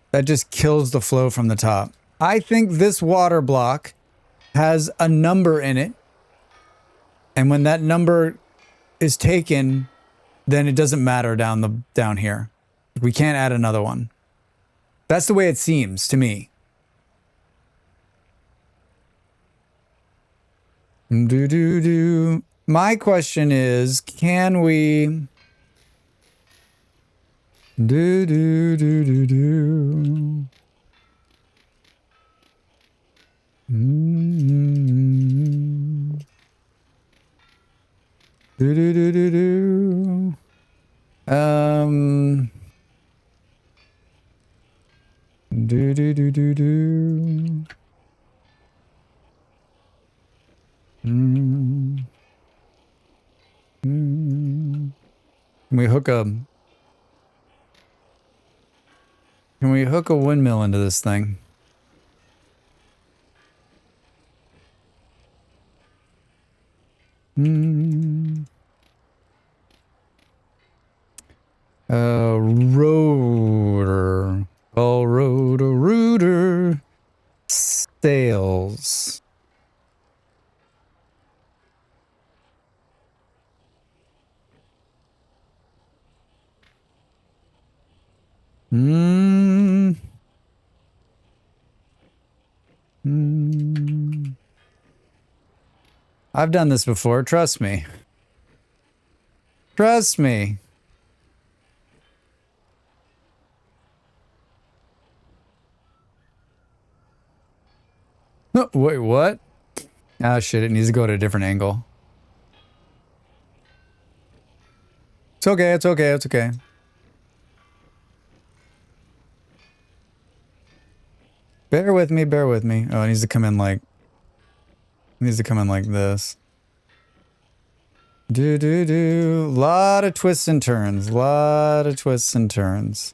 that just kills the flow from the top. I think this water block has a number in it, and when that number is taken, then it doesn't matter down here. We can't add another one. That's the way it seems to me. My question is, can we Can we hook a windmill into this thing? Rotor. Oh, rotor. Sails. I've done this before, trust me. Trust me. Oh, wait, what? Ah, shit, it needs to go to a different angle. It's okay, it's okay, it's okay. Bear with me, bear with me. Oh, it needs to come in like... It needs to come in like this. Lot of twists and turns. Lot of twists and turns.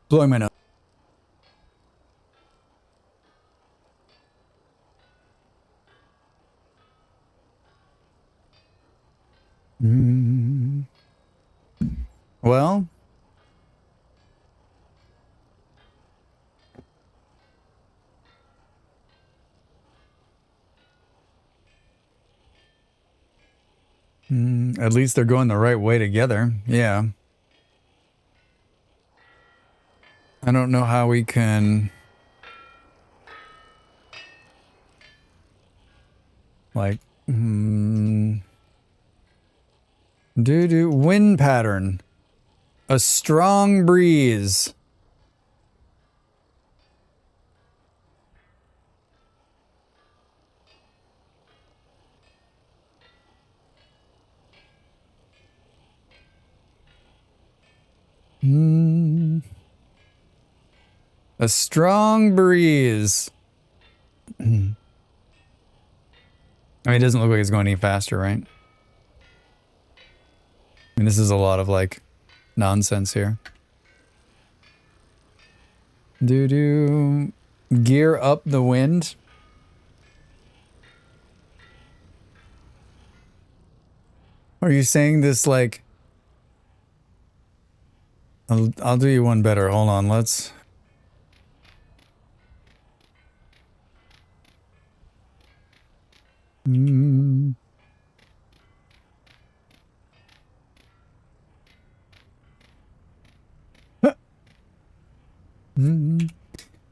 Blowing my nose. Well, at least they're going the right way together. Yeah. I don't know how we can... Like... wind pattern. A strong breeze. A strong breeze. I mean, it doesn't look like it's going any faster, right? I mean, this is a lot of, like, nonsense here. Gear up the wind. Are you saying this like... I'll do you one better. Hold on, let's...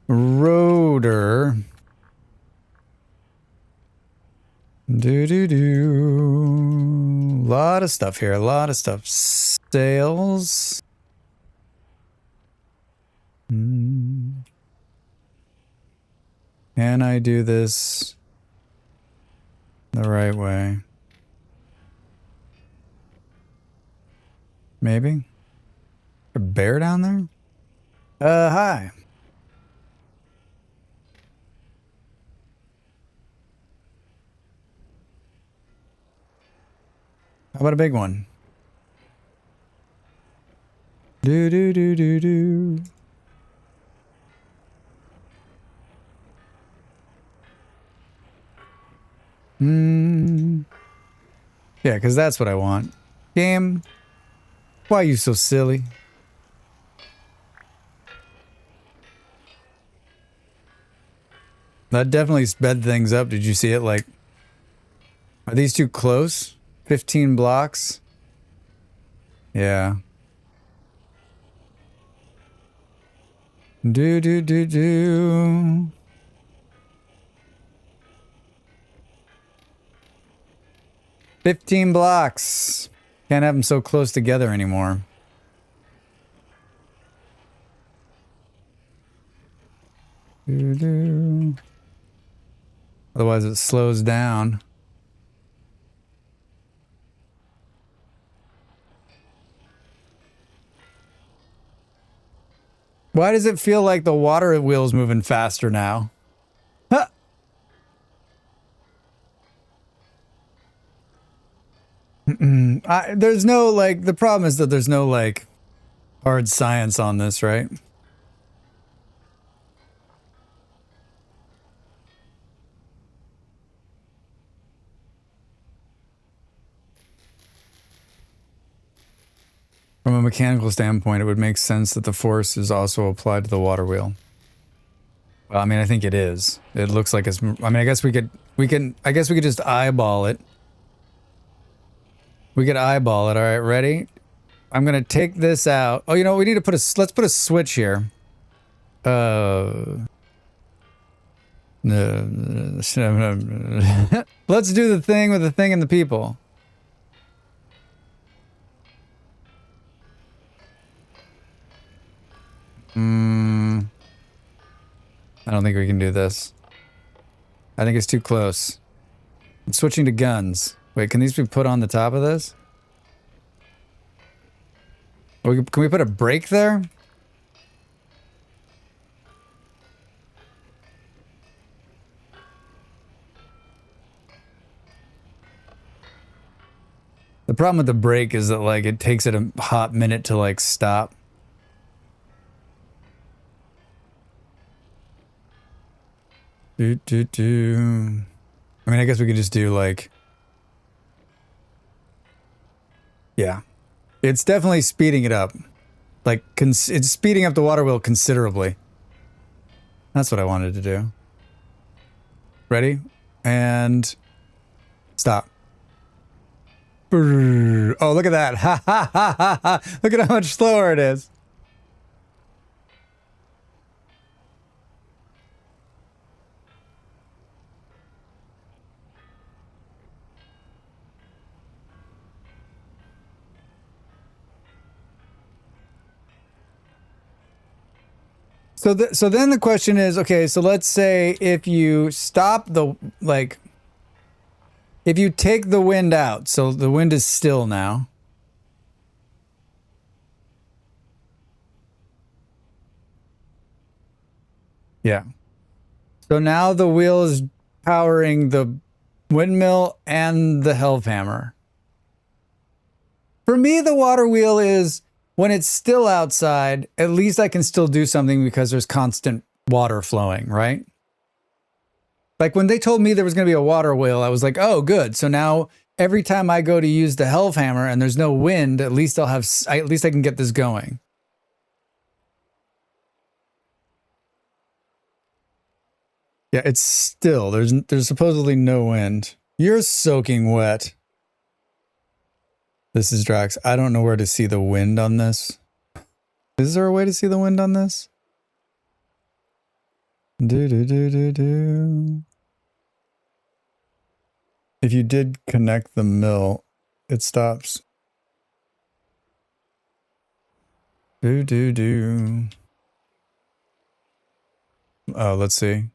Rotor. Lot of stuff here. A lot of stuff. Sails. Can I do this the right way? Maybe? A bear down there? Hi. How about a big one? Do do do do do. Yeah, because that's what I want. Game, why are you so silly? That definitely sped things up. Did you see it? Like, are these too close? 15 blocks? Yeah. Do do do do. "15 blocks. Can't have them so close together anymore. Do do. Otherwise it slows down. Why does it feel like the water wheel's moving faster now? Huh. There's no, like, the problem is that there's no, like, hard science on this, right? From a mechanical standpoint, it would make sense that the force is also applied to the water wheel. Well, I mean, I think it is. It looks like it's... I mean, I guess we could just eyeball it. We could eyeball it. All right, ready? I'm gonna take this out. Oh, you know, we need to put a... Let's put a switch here. Let's do the thing with the thing and the people. I don't think we can do this. I think it's too close. I'm switching to guns. Wait, can these be put on the top of this? Can we put a brake there? The problem with the brake is that, like, it takes it a hot minute to, like, stop. I mean, I guess we could just do, like... Yeah. It's definitely speeding it up. Like, it's speeding up the water wheel considerably. That's what I wanted to do. Ready? And... Stop. Brrr. Oh, look at that. Ha ha ha ha ha. Look at how much slower it is. So then the question is, okay, so let's say if you stop the, like, if you take the wind out, so the wind is still now. Yeah. So now the wheel is powering the windmill and the helve hammer. For me, the water wheel is... When it's still outside, at least I can still do something because there's constant water flowing, right? Like when they told me there was going to be a water wheel, I was like, oh, good. So now every time I go to use the helve hammer and there's no wind, at least at least I can get this going. Yeah, it's still, there's supposedly no wind. You're soaking wet. This is Drax. I don't know where to see the wind on this. Is there a way to see the wind on this? Do. If you did connect the mill, it stops. Do. Oh, let's see.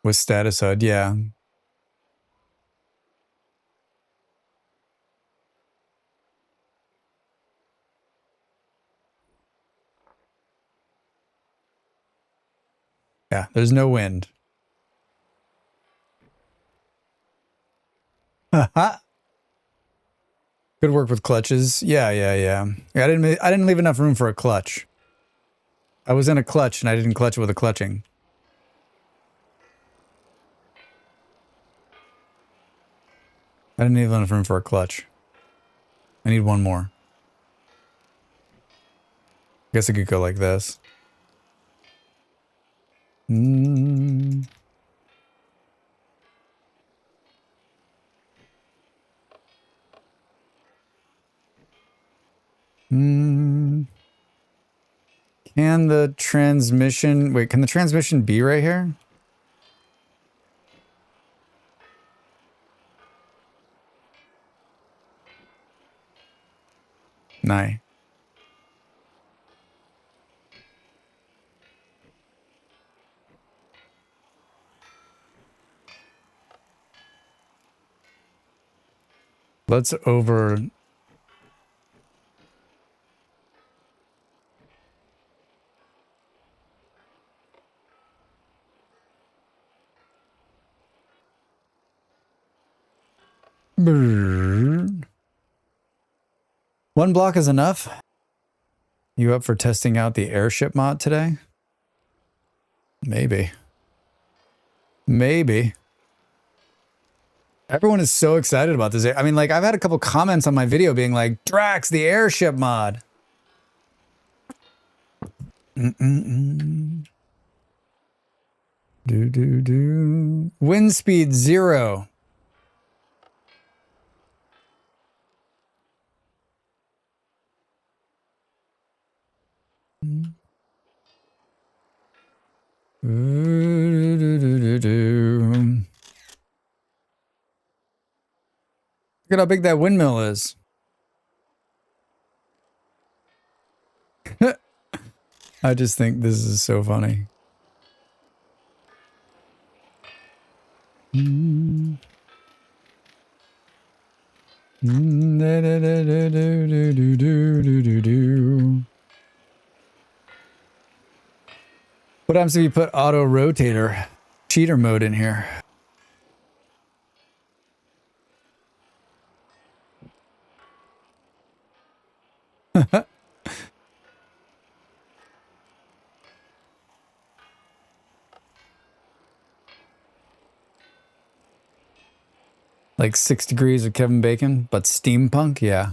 With status HUD, yeah. Yeah, there's no wind. Haha. Good work with clutches. Yeah. I didn't leave enough room for a clutch. I was in a clutch and I didn't clutch with a clutching. I didn't leave enough room for a clutch. I need one more. I guess I could go like this. Can the transmission... Wait, can the transmission be right here? Nah. Let's over... One block is enough? You up for testing out the airship mod today? Maybe. Maybe. Everyone is so excited about this. I mean, like, I've had a couple comments on my video being like, Drax, the airship mod. Do. Wind speed 0. Look at how big that windmill is. I just think this is so funny. What happens if you put auto rotator cheater mode in here? Like 6 degrees of Kevin Bacon, but steampunk? Yeah.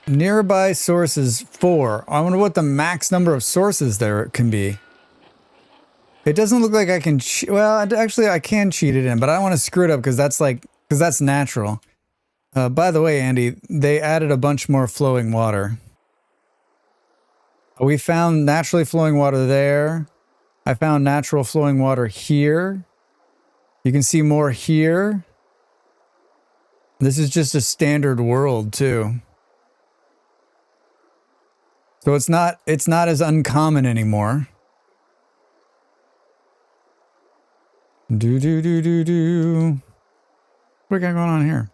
Nearby sources 4. I wonder what the max number of sources there can be. It doesn't look like I can, well, actually I can cheat it in, but I don't want to screw it up because that's natural. By the way, Andy, they added a bunch more flowing water. We found naturally flowing water there. I found natural flowing water here. You can see more here. This is just a standard world too. So it's not as uncommon anymore. Do. What we got going on here?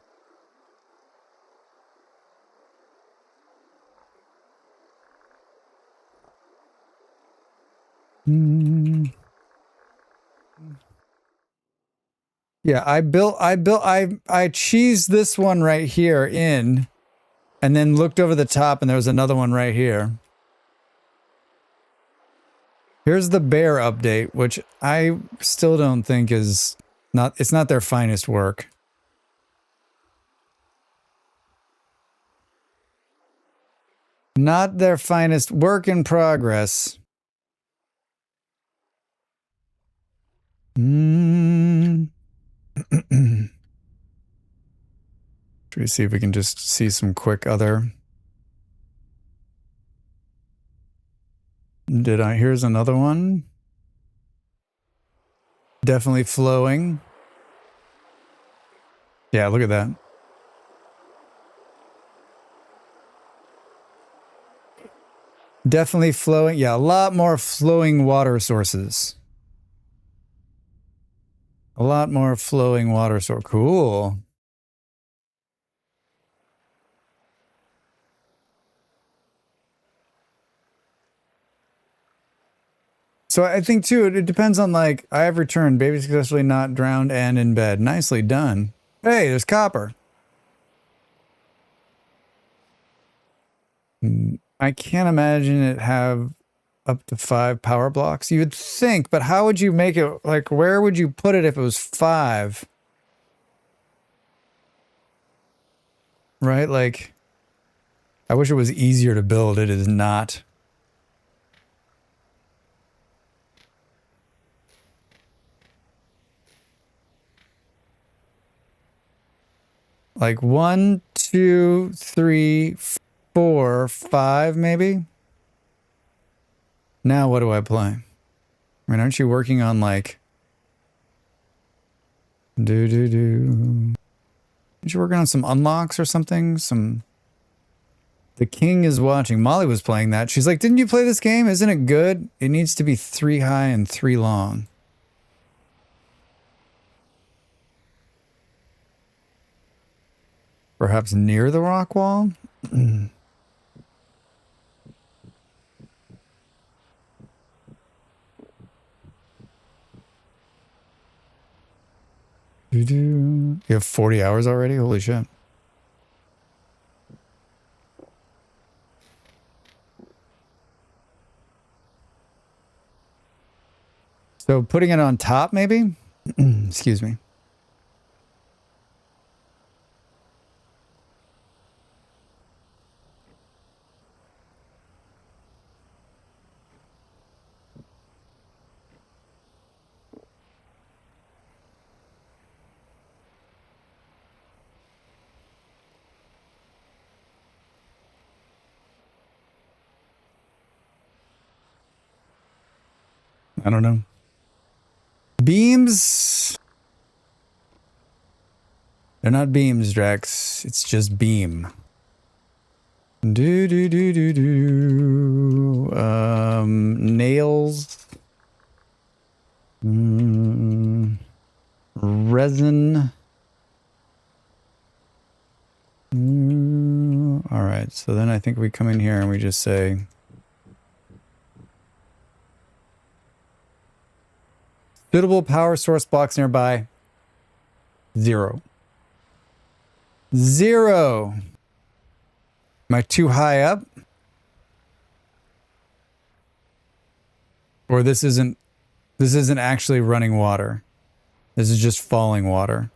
Yeah, I cheesed this one right here in, and then looked over the top and there was another one right here. Here's the bear update, which I still don't think is not, it's not their finest work. Not their finest work in progress. Should we see if we can just see some quick other... Here's another one. Definitely flowing. Yeah, look at that. Definitely flowing. Yeah, a lot more flowing water sources. A lot more flowing water source. Cool. So I think too, it depends on like, I have returned, baby successfully not drowned and in bed. Nicely done. Hey, there's copper. I can't imagine it have up to 5 power blocks. You'd think, but how would you make it, like, where would you put it if it was 5? Right? Like, I wish it was easier to build. It is not. Like 1, 2, 3, 4, 5, maybe? Now what do I play? I mean, aren't you working on like... Aren't you working on some unlocks or something? Some... The King is watching. Molly was playing that. She's like, didn't you play this game? Isn't it good? It needs to be 3 high and 3 long. Perhaps near the rock wall? You have 40 hours already? Holy shit. So putting it on top, maybe? Excuse me. I don't know. Beams? They're not beams, Drax. It's just beam. Nails. Resin. All right, so then I think we come in here and we just say... Suitable power source blocks nearby. 0. 0. Am I too high up? Or this isn't actually running water. This is just falling water.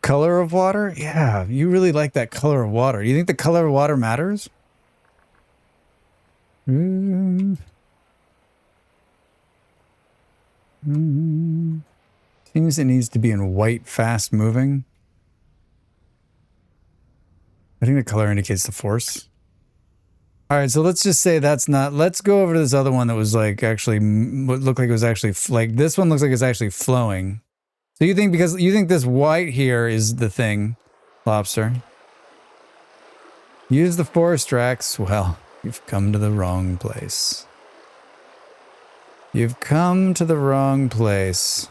Color of water? Yeah, you really like that color of water. Do you think the color of water matters? Seems it needs to be in white, fast moving. I think the color indicates the force. All right, so let's just say that's not... Let's go over to this other one that was like actually... What looked like it was actually... Like this one looks like it's actually flowing. So you think because... You think this white here is the thing, Lobster. Use the force, Drax. Well, you've come to the wrong place. You've come to the wrong place.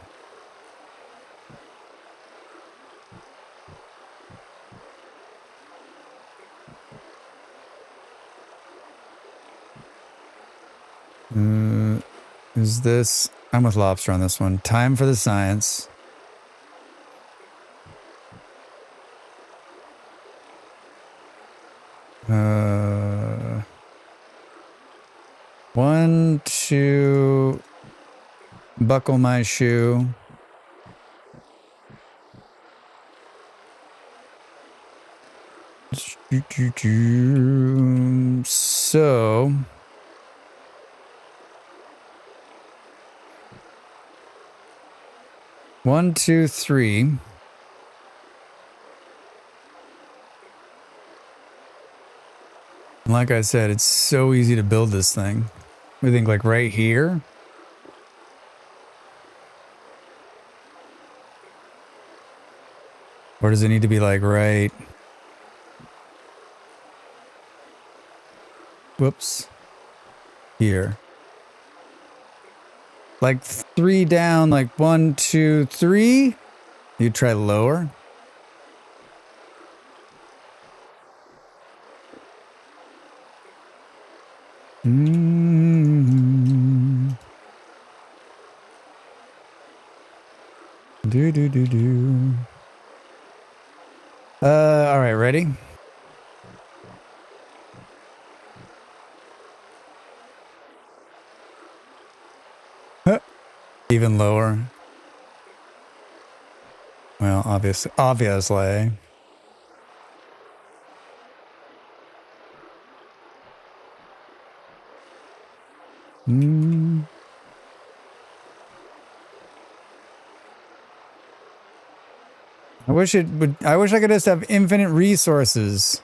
Is this... I'm with Lobster on this one. Time for the science. 1, 2, buckle my shoe. So, one, two, three. Like I said, it's so easy to build this thing. We think like right here. Or does it need to be like right? Whoops. Here. Like 3 down, like 1, 2, 3. You try lower. Do. All right, ready? Even lower. Well, obviously. I wish it would. I wish I could just have infinite resources.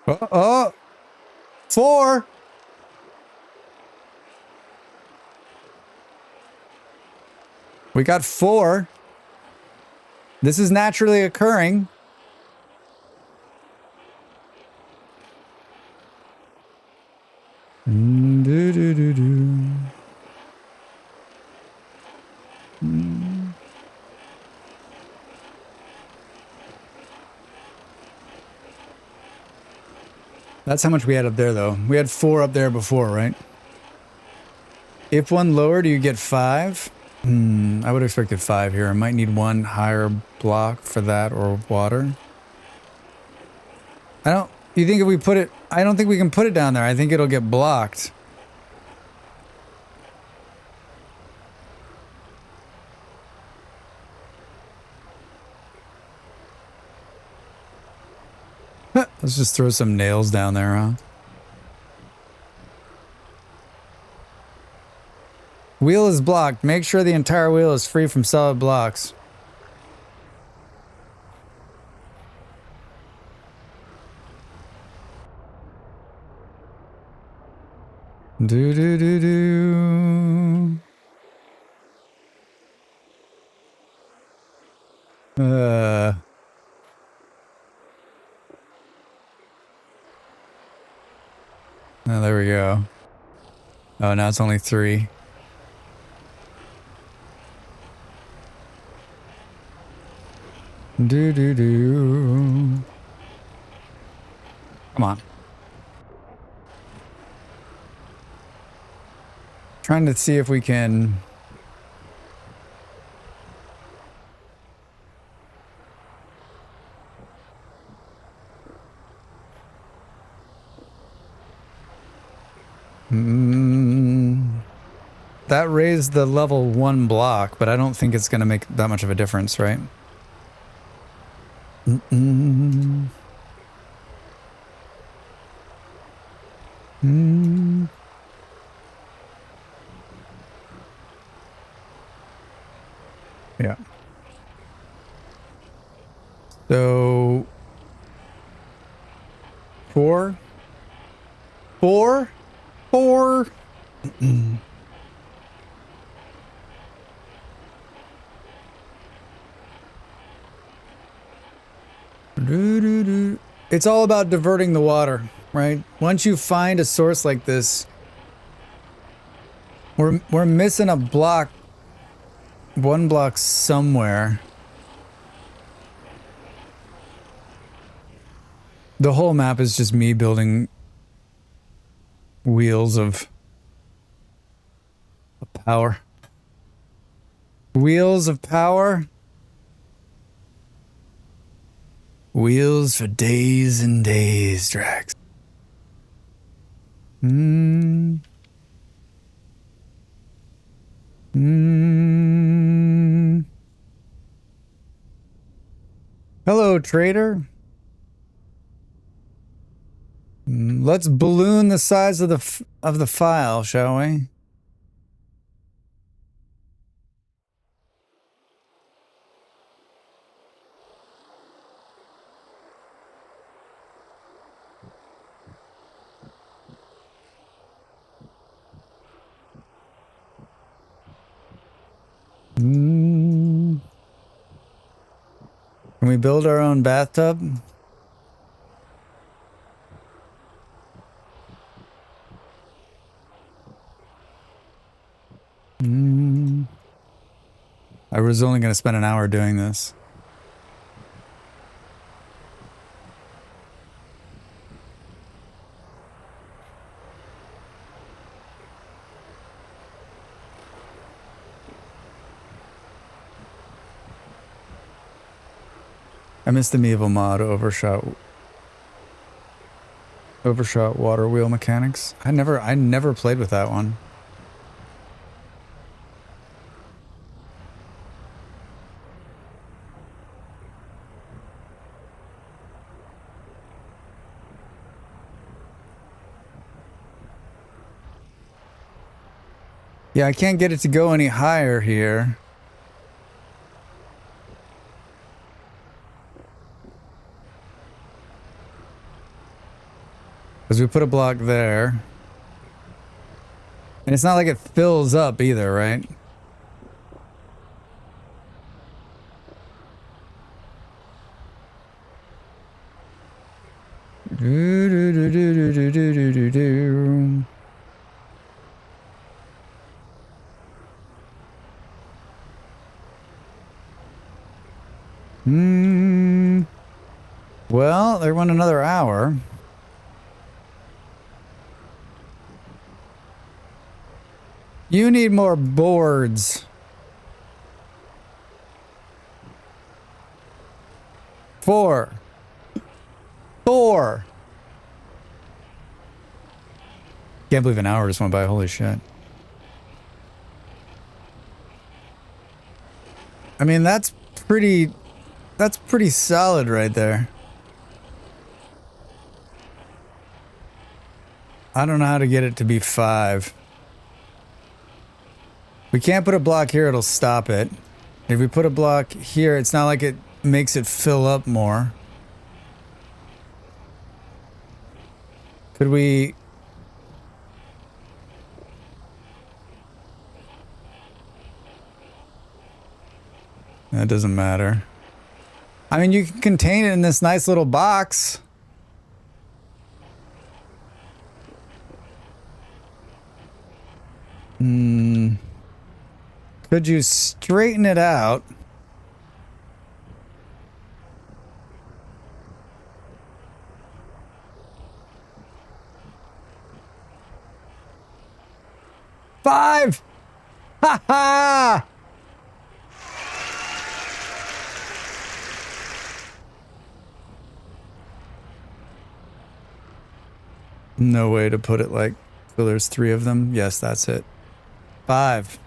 Oh, 4. We got 4. This is naturally occurring. That's how much we had up there, though. We had 4 up there before, right? If one lower, do you get 5? I would have expected 5 here. I might need 1 higher block for that or water. You think if we put it... I don't think we can put it down there. I think it'll get blocked. Let's just throw some nails down there, huh? Wheel is blocked. Make sure the entire wheel is free from solid blocks. Do. Oh, there we go. Oh, now it's only 3. Do. Come on. Trying to see if we can... That raised the level 1 block, but I don't think it's going to make that much of a difference, right? Yeah. So... 4? 4? 4? It's all about diverting the water, right? Once you find a source like this, we're missing a block, 1 block somewhere. The whole map is just me building wheels of Power. Wheels of power. Wheels for days and days, Drax. Hello, trader. Let's balloon the size of the file, shall we? Can we build our own bathtub? I was only going to spend an hour doing this. I missed the Mevo mod overshot Waterwheel mechanics. I never played with that one. Yeah, I can't get it to go any higher here. Because we put a block there. And it's not like it fills up either, right? Well, there went another hour. You need more boards. 4. Can't believe an hour just went by. Holy shit. I mean, that's pretty solid right there. I don't know how to get it to be 5. We can't put a block here, it'll stop it. If we put a block here, it's not like it makes it fill up more. Could we... That doesn't matter. I mean, you can contain it in this nice little box. Could you straighten it out? Five! Ha ha! No way to put it like, so there's 3 of them. Yes, that's it. 5.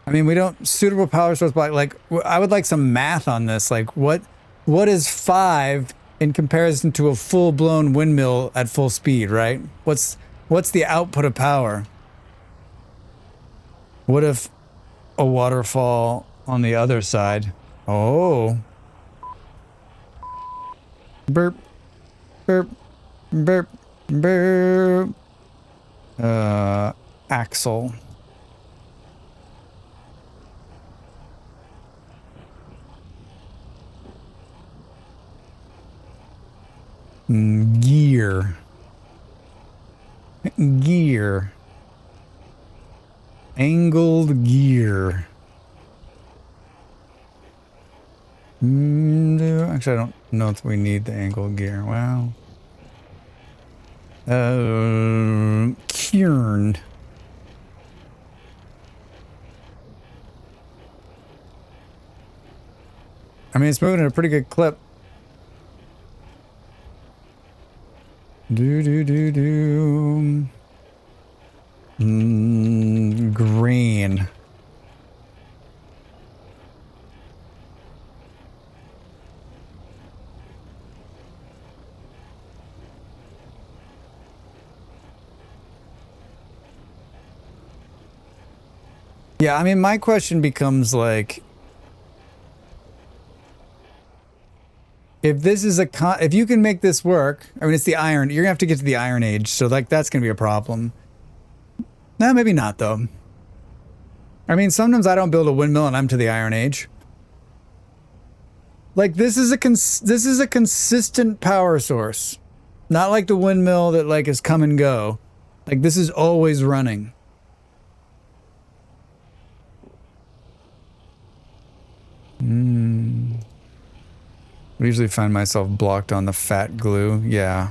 I mean, we don't suitable power source block. Like, I would like some math on this. Like, what is 5 in comparison to a full-blown windmill at full speed? Right? What's the output of power? What if a waterfall on the other side? Oh. Burp, burp, burp, burp. Axle. Gear. Gear. Angled gear. Actually, I don't know if we need the angled gear. Wow. Kieran. I mean, it's moving at a pretty good clip. Green. Yeah, I mean, my question becomes like, if this is if you can make this work, I mean, it's the iron, you're gonna have to get to the Iron Age, so like, that's gonna be a problem. No, maybe not though. I mean, sometimes I don't build a windmill and I'm to the Iron Age. Like, this is a consistent power source. Not like the windmill that like is come and go. Like, this is always running. I usually find myself blocked on the fat glue. Yeah.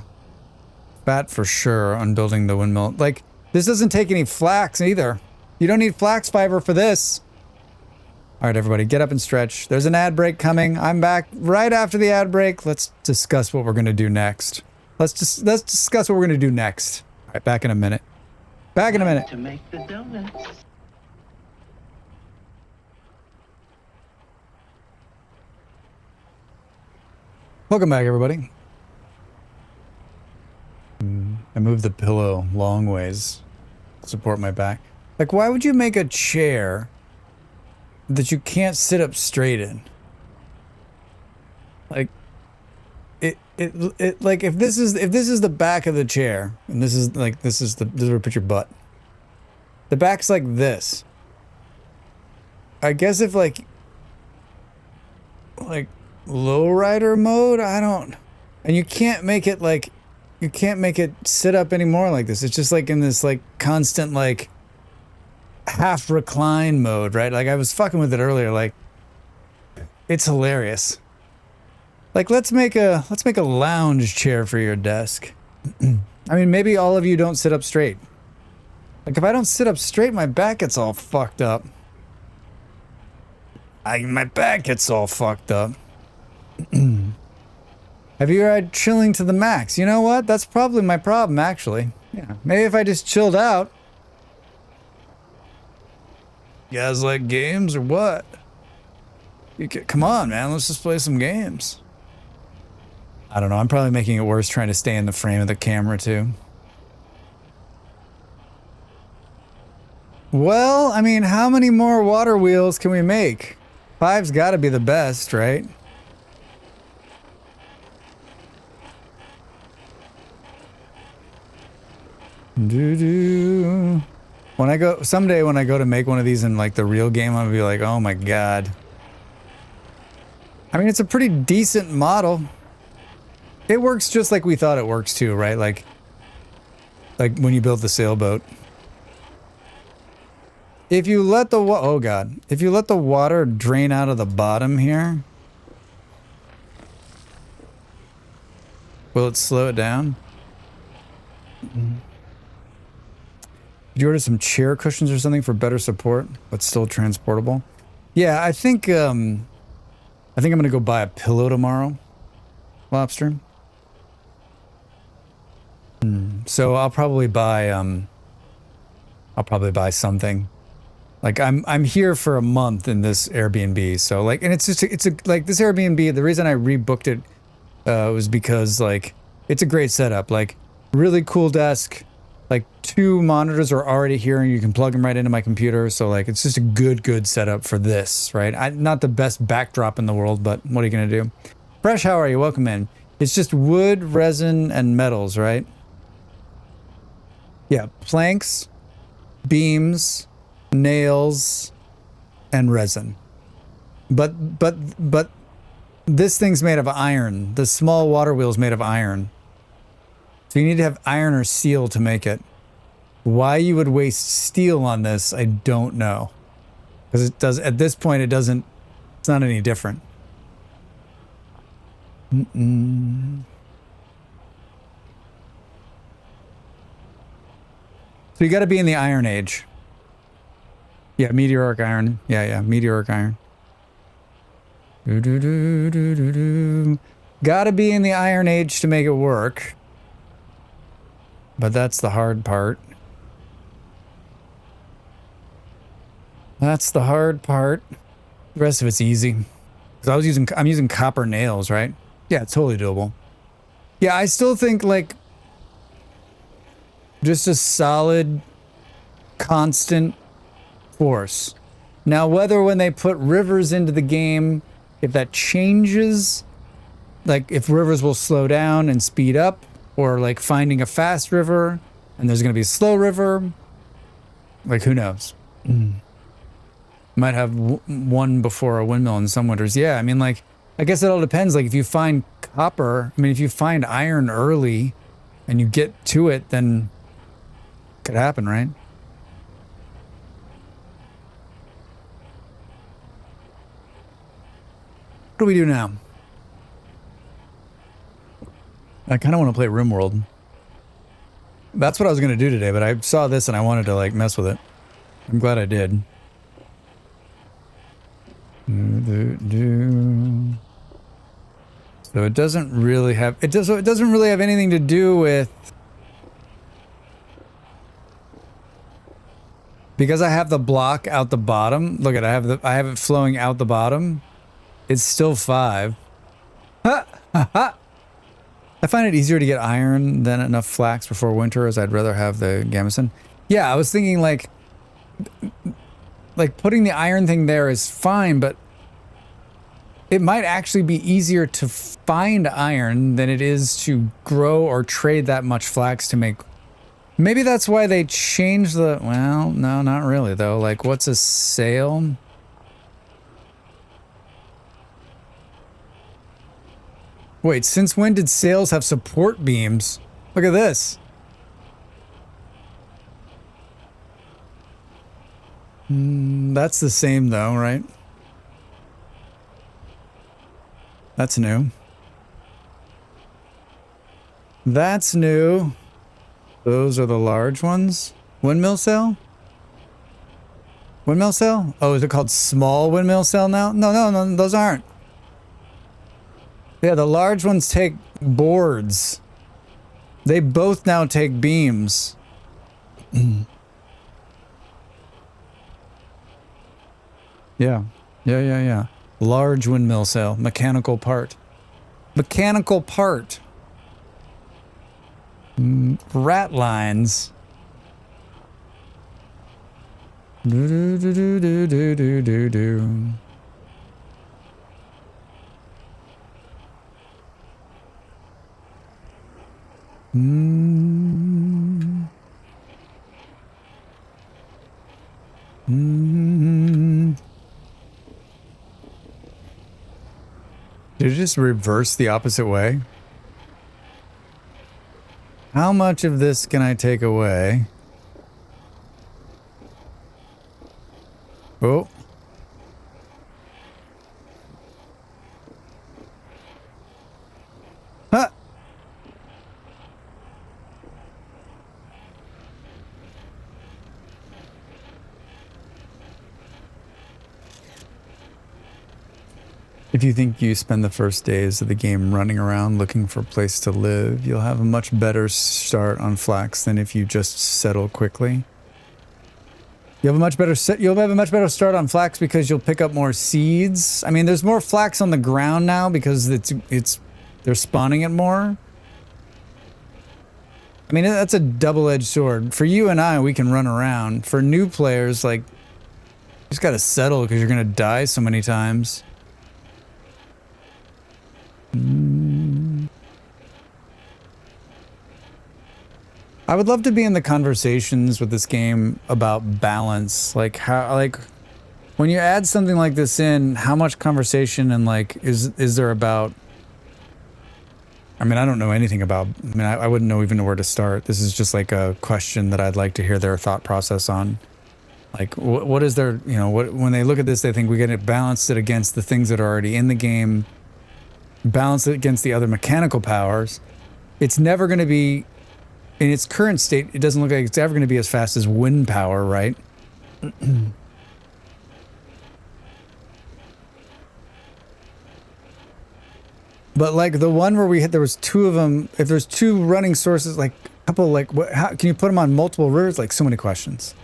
Fat for sure on building the windmill. Like, this doesn't take any flax either. You don't need flax fiber for this. All right, everybody, get up and stretch. There's an ad break coming. I'm back right after the ad break. Let's discuss what we're going to do next. Let's discuss what we're going to do next. All right, back in a minute. Back in a minute. To make the donuts. Welcome back, everybody. I moved the pillow long ways to support my back. Like, why would you make a chair that you can't sit up straight in? Like, it like, if this is the back of the chair, and this is like, this is where you put your butt. The back's like this. I guess if like lowrider mode, I don't, and you can't make it like, you can't make it sit up anymore like this. It's just like in this like constant like half recline mode, right? Like, I was fucking with it earlier. Like, it's hilarious. Like, let's make a lounge chair for your desk. I mean, maybe all of you don't sit up straight. Like, if I don't sit up straight, my back gets all fucked up. My back gets all fucked up. Have you tried chilling to the max? You know what? That's probably my problem, actually. Yeah. Maybe if I just chilled out. You guys like games or what? Come on, man. Let's just play some games. I don't know. I'm probably making it worse trying to stay in the frame of the camera, too. Well, I mean, how many more water wheels can we make? 5's got to be the best, right? Someday when I go to make one of these in like the real game, I'm gonna be like, oh my god. I mean, it's a pretty decent model. It works just like we thought it works too, right? Like when you build the sailboat. If you let the if you let the water drain out of the bottom here, will it slow it down? Did you order some chair cushions or something for better support, but still transportable? Yeah, I think I'm gonna go buy a pillow tomorrow, Lobster. So I'll probably buy something. Like, I'm here for a month in this Airbnb, so like, and it's like this Airbnb. The reason I rebooked it was because like it's a great setup. Like, really cool desk. Like, 2 monitors are already here and you can plug them right into my computer. So like, it's just a good setup for this, right? Not the best backdrop in the world, but what are you gonna do? Fresh, how are you? Welcome in. It's just wood, resin, and metals, right? Yeah, planks, beams, nails, and resin. But this thing's made of iron. The small water wheel's made of iron. So you need to have iron or steel to make it. Why you would waste steel on this, I don't know. Because it does, at this point, it's not any different. So you got to be in the Iron Age. Yeah, meteoric iron. Yeah, meteoric iron. Gotta be in the Iron Age to make it work. But that's the hard part. That's the hard part. The rest of it's easy. Because I'm using copper nails, right? Yeah, it's totally doable. Yeah, I still think like just a solid, constant force. Now, whether when they put rivers into the game, if that changes, like if rivers will slow down and speed up, or like finding a fast river and there's going to be a slow river, like who knows? Might have one before a windmill in some winters. Yeah, I mean, like, I guess it all depends. Like if you find copper, I mean, if you find iron early and you get to it, then it could happen, right? What do we do now? I kind of want to play RimWorld. That's what I was going to do today, but I saw this and I wanted to like mess with it. I'm glad I did. So it doesn't really have it doesn't really have anything to do with, because I have the block out the bottom. Look at it, I have it flowing out the bottom. It's still 5. Ha! Ha! Ha! I find it easier to get iron than enough flax before winter, as I'd rather have the gamison. Yeah, I was thinking like putting the iron thing there is fine, but it might actually be easier to find iron than it is to grow or trade that much flax to make. Maybe that's why they changed the, well, no, not really though. Like, what's a sail? Wait, since when did sails have support beams? Look at this. That's the same though, right? That's new. That's new. Those are the large ones. Windmill sail? Windmill sail? Oh, is it called small windmill sail now? No, those aren't. Yeah, the large ones take boards. They both now take beams. Yeah. Large windmill sail. Mechanical part. Mechanical part. Rat lines. Do. Did it just reverse the opposite way? How much of this can I take away? Oh. Huh. If you think you spend the first days of the game running around looking for a place to live, you'll have a much better start on flax than if you just settle quickly. You'll have a much better start on flax because you'll pick up more seeds. I mean, there's more flax on the ground now because they're spawning it more. I mean, that's a double-edged sword. For you and I, we can run around. For new players, like, you just gotta settle because you're gonna die so many times. I would love to be in the conversations with this game about balance. Like how, like when you add something like this in, how much conversation and like is there about? I mean, I don't know anything about. I mean, I wouldn't know even where to start. This is just like a question that I'd like to hear their thought process on. Like, what is their, you know, what when they look at this, they think we got to balance it against the things that are already in the game. Balance it against the other mechanical powers. It's never going to be in its current state, it doesn't look like it's ever going to be as fast as wind power, right? But like the one where we had, there was two of them. If there's two running sources, like a couple, like what? How can you put them on multiple rivers? Like so many questions,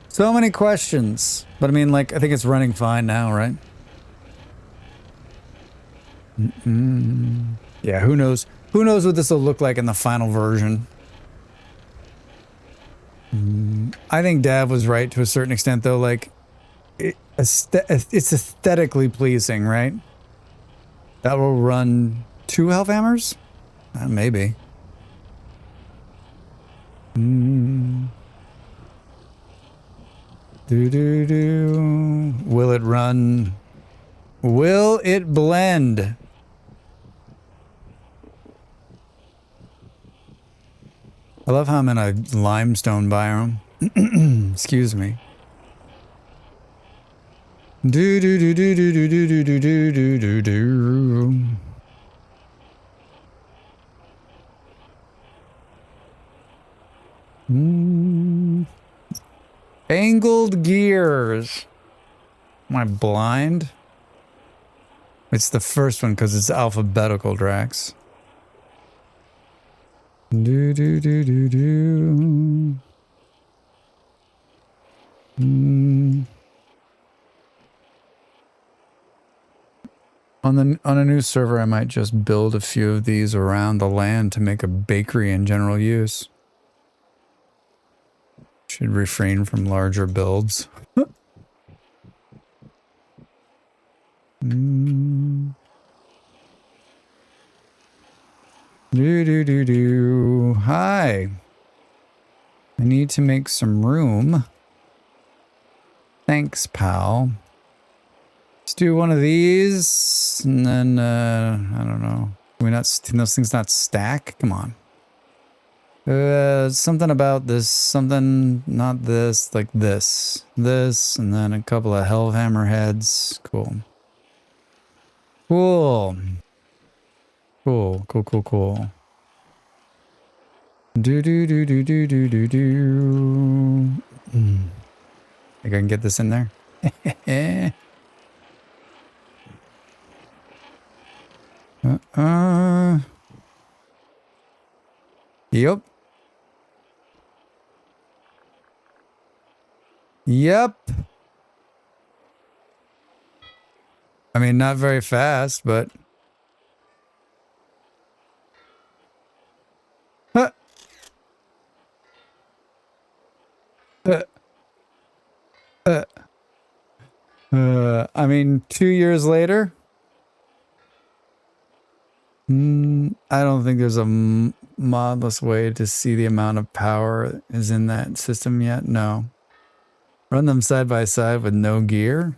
so many questions. But I mean, like I think it's running fine now, right? Yeah, who knows? Who knows what this will look like in the final version? I think Dav was right to a certain extent, though. Like, it's aesthetically pleasing, right? That will run 2 helve hammers? Maybe. Do. Will it run? Will it blend? I love how I'm in a limestone biome. Excuse me. Do. Angled gears. Am I blind? It's the first one because it's alphabetical, Drax. Do. On a new server, I might just build a few of these around the land to make a bakery in general use. Should refrain from larger builds. Do. Hi. I need to make some room. Thanks, pal. Let's do one of these, and then, I don't know. Can we not, can those things not stack? Come on. Something about this, something, not this, like this. This, and then a couple of helve hammer heads. Cool. Cool. Do. Think I can get this in there? Yep. I mean, not very fast, but... I mean, 2 years later... I don't think there's a modless way to see the amount of power is in that system yet. No. Run them side by side with no gear?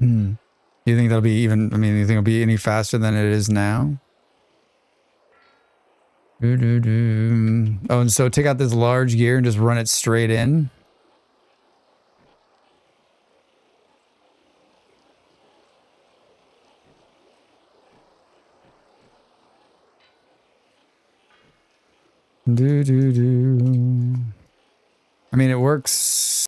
You think that'll be even, I mean, you think it'll be any faster than it is now? Oh, and so take out this large gear and just run it straight in? I mean, it works.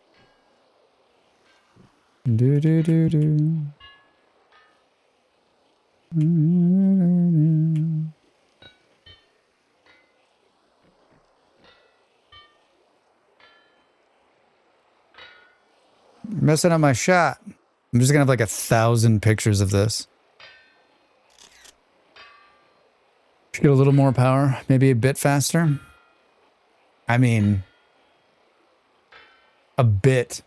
Messing up my shot. I'm just gonna have like 1,000 pictures of this. Should get a little more power, maybe a bit faster. I mean, a bit.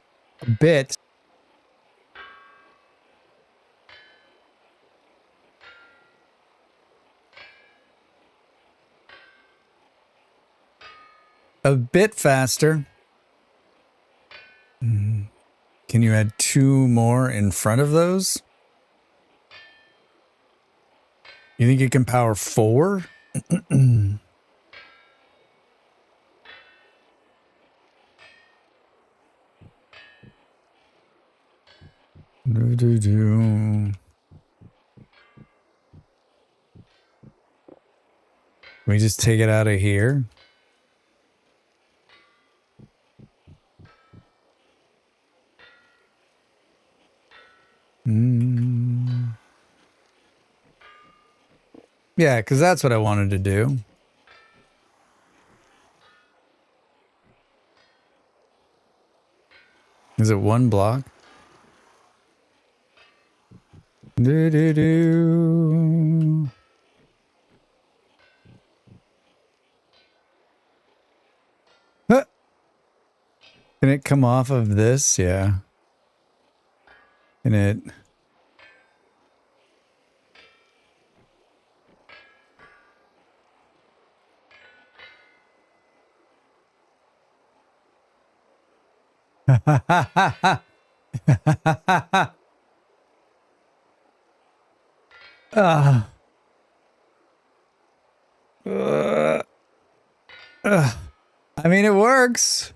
A bit faster. Can you add 2 more in front of those? You think it can power 4? We just take it out of here. Yeah, because that's what I wanted to do. Is it one block? Do. Huh. Can it come off of this? Yeah. Can it? uh, uh, I mean, it works.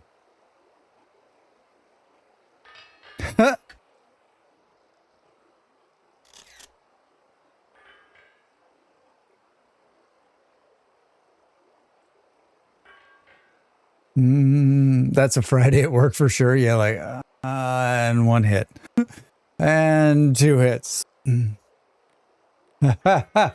That's a Friday at work for sure. Yeah, like, and one hit. And 2 hits. I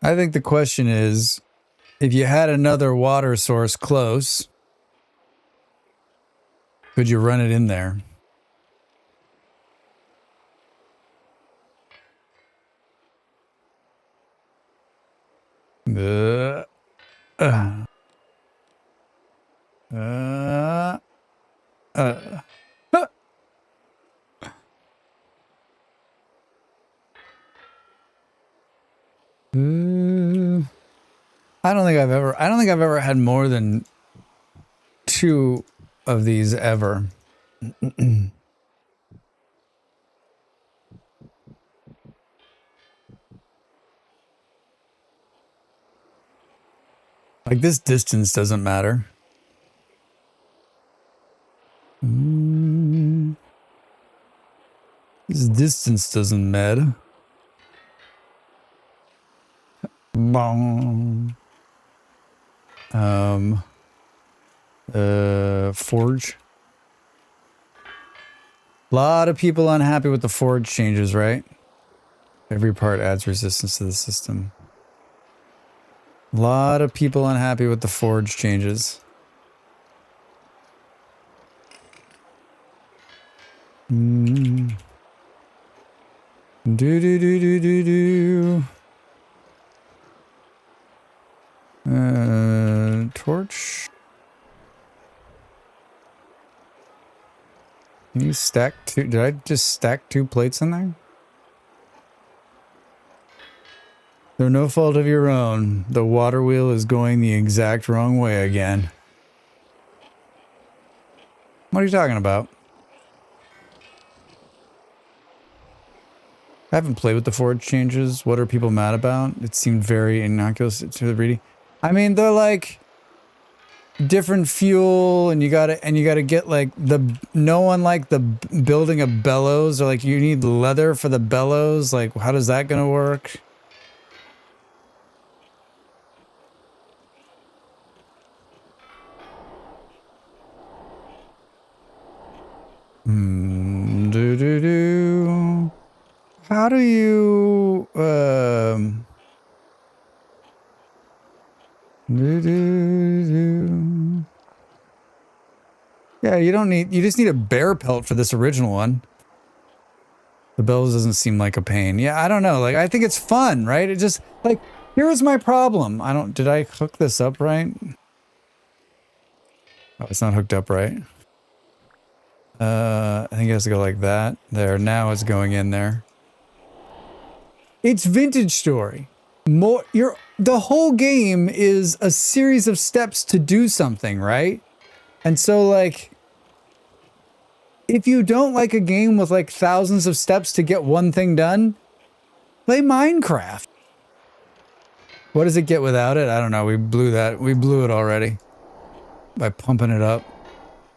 think the question is, if you had another water source close, could you run it in there? I don't think I've ever had more than 2 of these ever. Like, this distance doesn't matter. This distance doesn't matter. Bong. Forge. A lot of people unhappy with the forge changes, right? Every part adds resistance to the system. A lot of people unhappy with the forge changes. Do do do do do do. Torch. Can you stack 2? Did I just stack 2 plates in there? They're no fault of your own. The water wheel is going the exact wrong way again. What are you talking about? I haven't played with the forge changes. What are people mad about? It seemed very innocuous to the reading. I mean, they're like different fuel, and you gotta get like no one like the building of bellows, or like you need leather for the bellows. Like, how does that gonna work? How do you yeah, you just need a bear pelt for this original one. The bellows doesn't seem like a pain. Yeah, I don't know. Like, I think it's fun, right? It just, like, here's my problem. Did I hook this up right? Oh, it's not hooked up right. I think it has to go like that. There, now it's going in there. It's Vintage Story. The whole game is a series of steps to do something, right? And so, like, if you don't like a game with like thousands of steps to get one thing done, play Minecraft. What does it get without it? I don't know. We blew it already by pumping it up.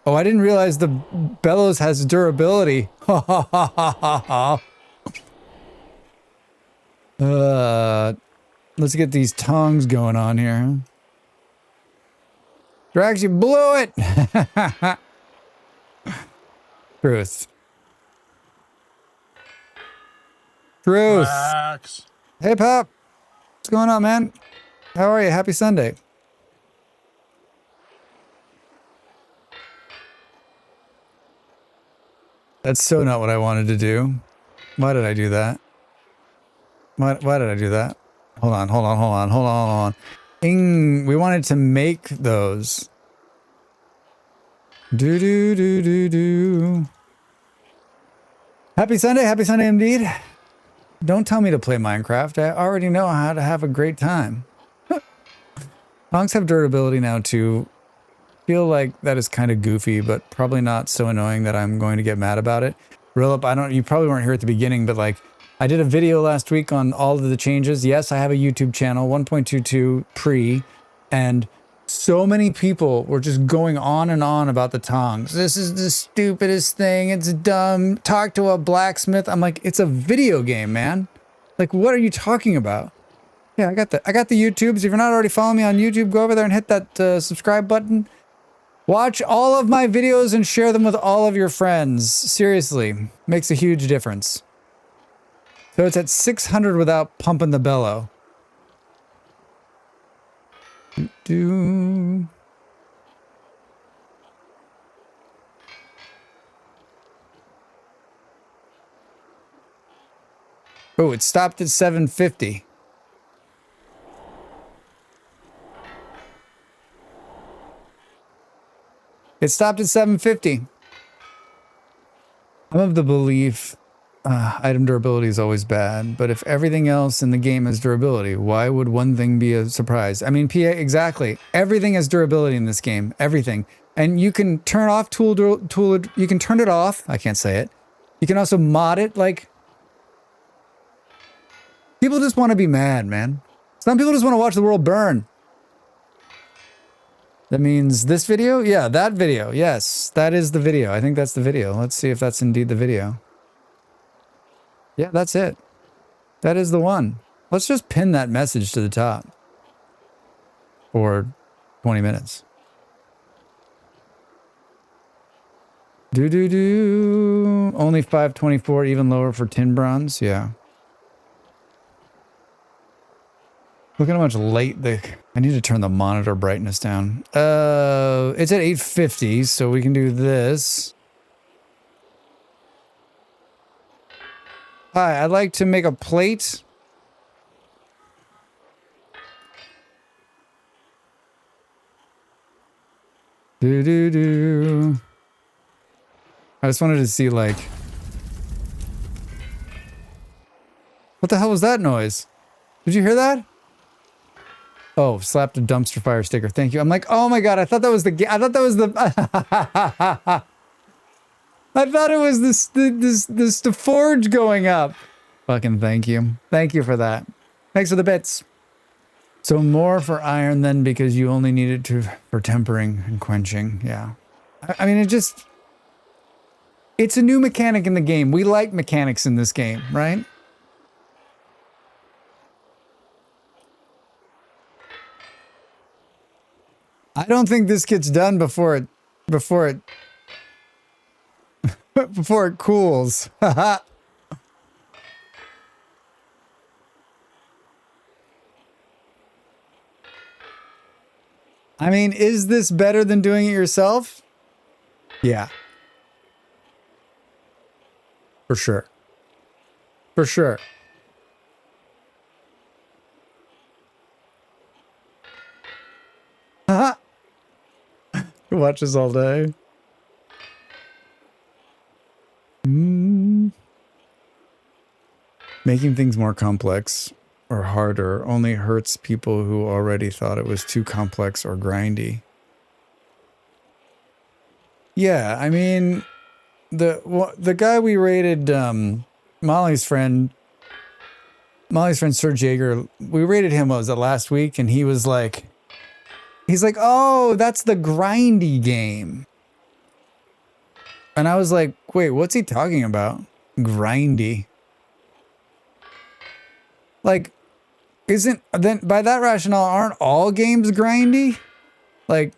Oh, I didn't realize the bellows has durability. Ha ha ha ha ha ha. Let's get these tongs going on here. Drax, you blew it! Truth. Truth. Drax. Hey, Pop. What's going on, man? How are you? Happy Sunday. That's so not what I wanted to do. Why did I do that? Why did I do that? Hold on. We wanted to make those. Do. Happy Sunday indeed. Don't tell me to play Minecraft. I already know how to have a great time. Honks have durability now too. Feel like that is kind of goofy, but probably not so annoying that I'm going to get mad about it. Relive, you probably weren't here at the beginning, but like, I did a video last week on all of the changes. Yes, I have a YouTube channel, 1.22 pre, and so many people were just going on and on about the tongs. This is the stupidest thing. It's dumb. Talk to a blacksmith. I'm like, it's a video game, man. Like, what are you talking about? Yeah, I got the YouTubes. If you're not already following me on YouTube, go over there and hit that subscribe button. Watch all of my videos and share them with all of your friends. Seriously, makes a huge difference. So it's at 600 without pumping the bellow. Oh, it stopped at 750. It stopped at 750. I'm of the belief item durability is always bad, but if everything else in the game has durability, why would one thing be a surprise? I mean, PA, exactly. Everything has durability in this game. Everything. And you can turn off you can turn it off. I can't say it. You can also mod it. Like, people just want to be mad, man. Some people just want to watch the world burn. That means this video? Yeah, that video. Yes, that is the video. I think that's the video. Let's see if that's indeed the video. Yeah, that's it. That is the one. Let's just pin that message to the top. For 20 minutes. Only 524, even lower for tin bronze. Yeah. Look at how much light I need to turn the monitor brightness down. It's at 850, so we can do this. Hi, I'd like to make a plate. I just wanted to see, like... What the hell was that noise? Did you hear that? Oh, slapped a dumpster fire sticker. Thank you. I'm like, oh my god, I thought that was the... I thought that was the... I thought it was the forge going up. Fucking thank you. Thank you for that. Thanks for the bits. So more for iron then because you only need it for tempering and quenching. Yeah. I mean, it's a new mechanic in the game. We like mechanics in this game, right? I don't think this gets done before it before it cools. I mean, is this better than doing it yourself? Yeah. For sure. For sure. Haha. Watch this all day. Making things more complex or harder only hurts people who already thought it was too complex or grindy. Yeah, I mean, the guy we rated, Molly's friend Serge Jaeger, we rated him, what was it, last week? And he was like, oh, that's the grindy game. And I was like, wait, what's he talking about? Grindy. Like, then by that rationale, aren't all games grindy? Like,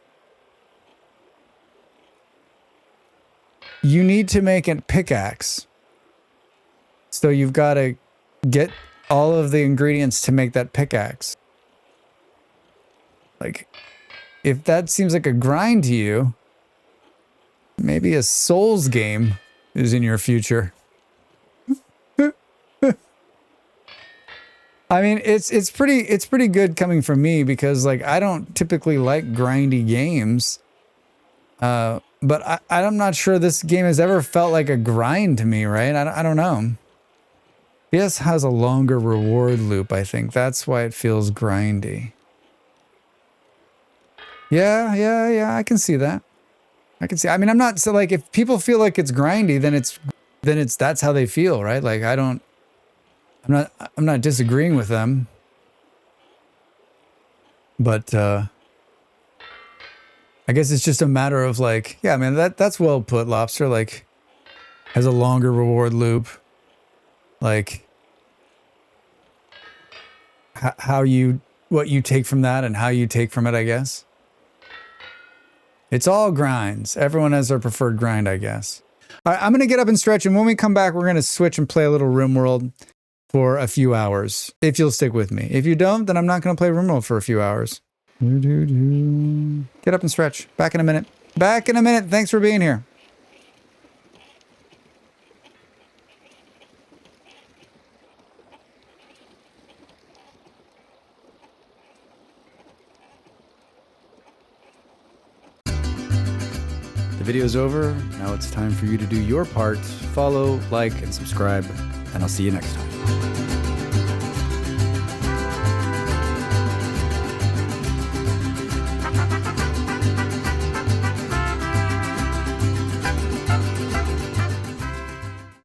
you need to make a pickaxe. So you've got to get all of the ingredients to make that pickaxe. Like, if that seems like a grind to you, maybe a Souls game is in your future. I mean, it's pretty good coming from me because like I don't typically like grindy games. But I'm not sure this game has ever felt like a grind to me, right? I don't know. Yes, has a longer reward loop, I think. That's why it feels grindy. Yeah, I can see that. I mean, I'm not, so like, if people feel like it's grindy, then it's, that's how they feel, right? Like, I'm not disagreeing with them. But, I guess it's just a matter of like, yeah, man, that's well put, Lobster. Like, has a longer reward loop. Like, what you take from that and how you take from it, I guess. It's all grinds. Everyone has their preferred grind, I guess. All right, I'm going to get up and stretch, and when we come back, we're going to switch and play a little RimWorld for a few hours, if you'll stick with me. If you don't, then I'm not going to play RimWorld for a few hours. Get up and stretch. Back in a minute. Back in a minute. Thanks for being here. The video's over. Now it's time for you to do your part. Follow, like, and subscribe, and I'll see you next time.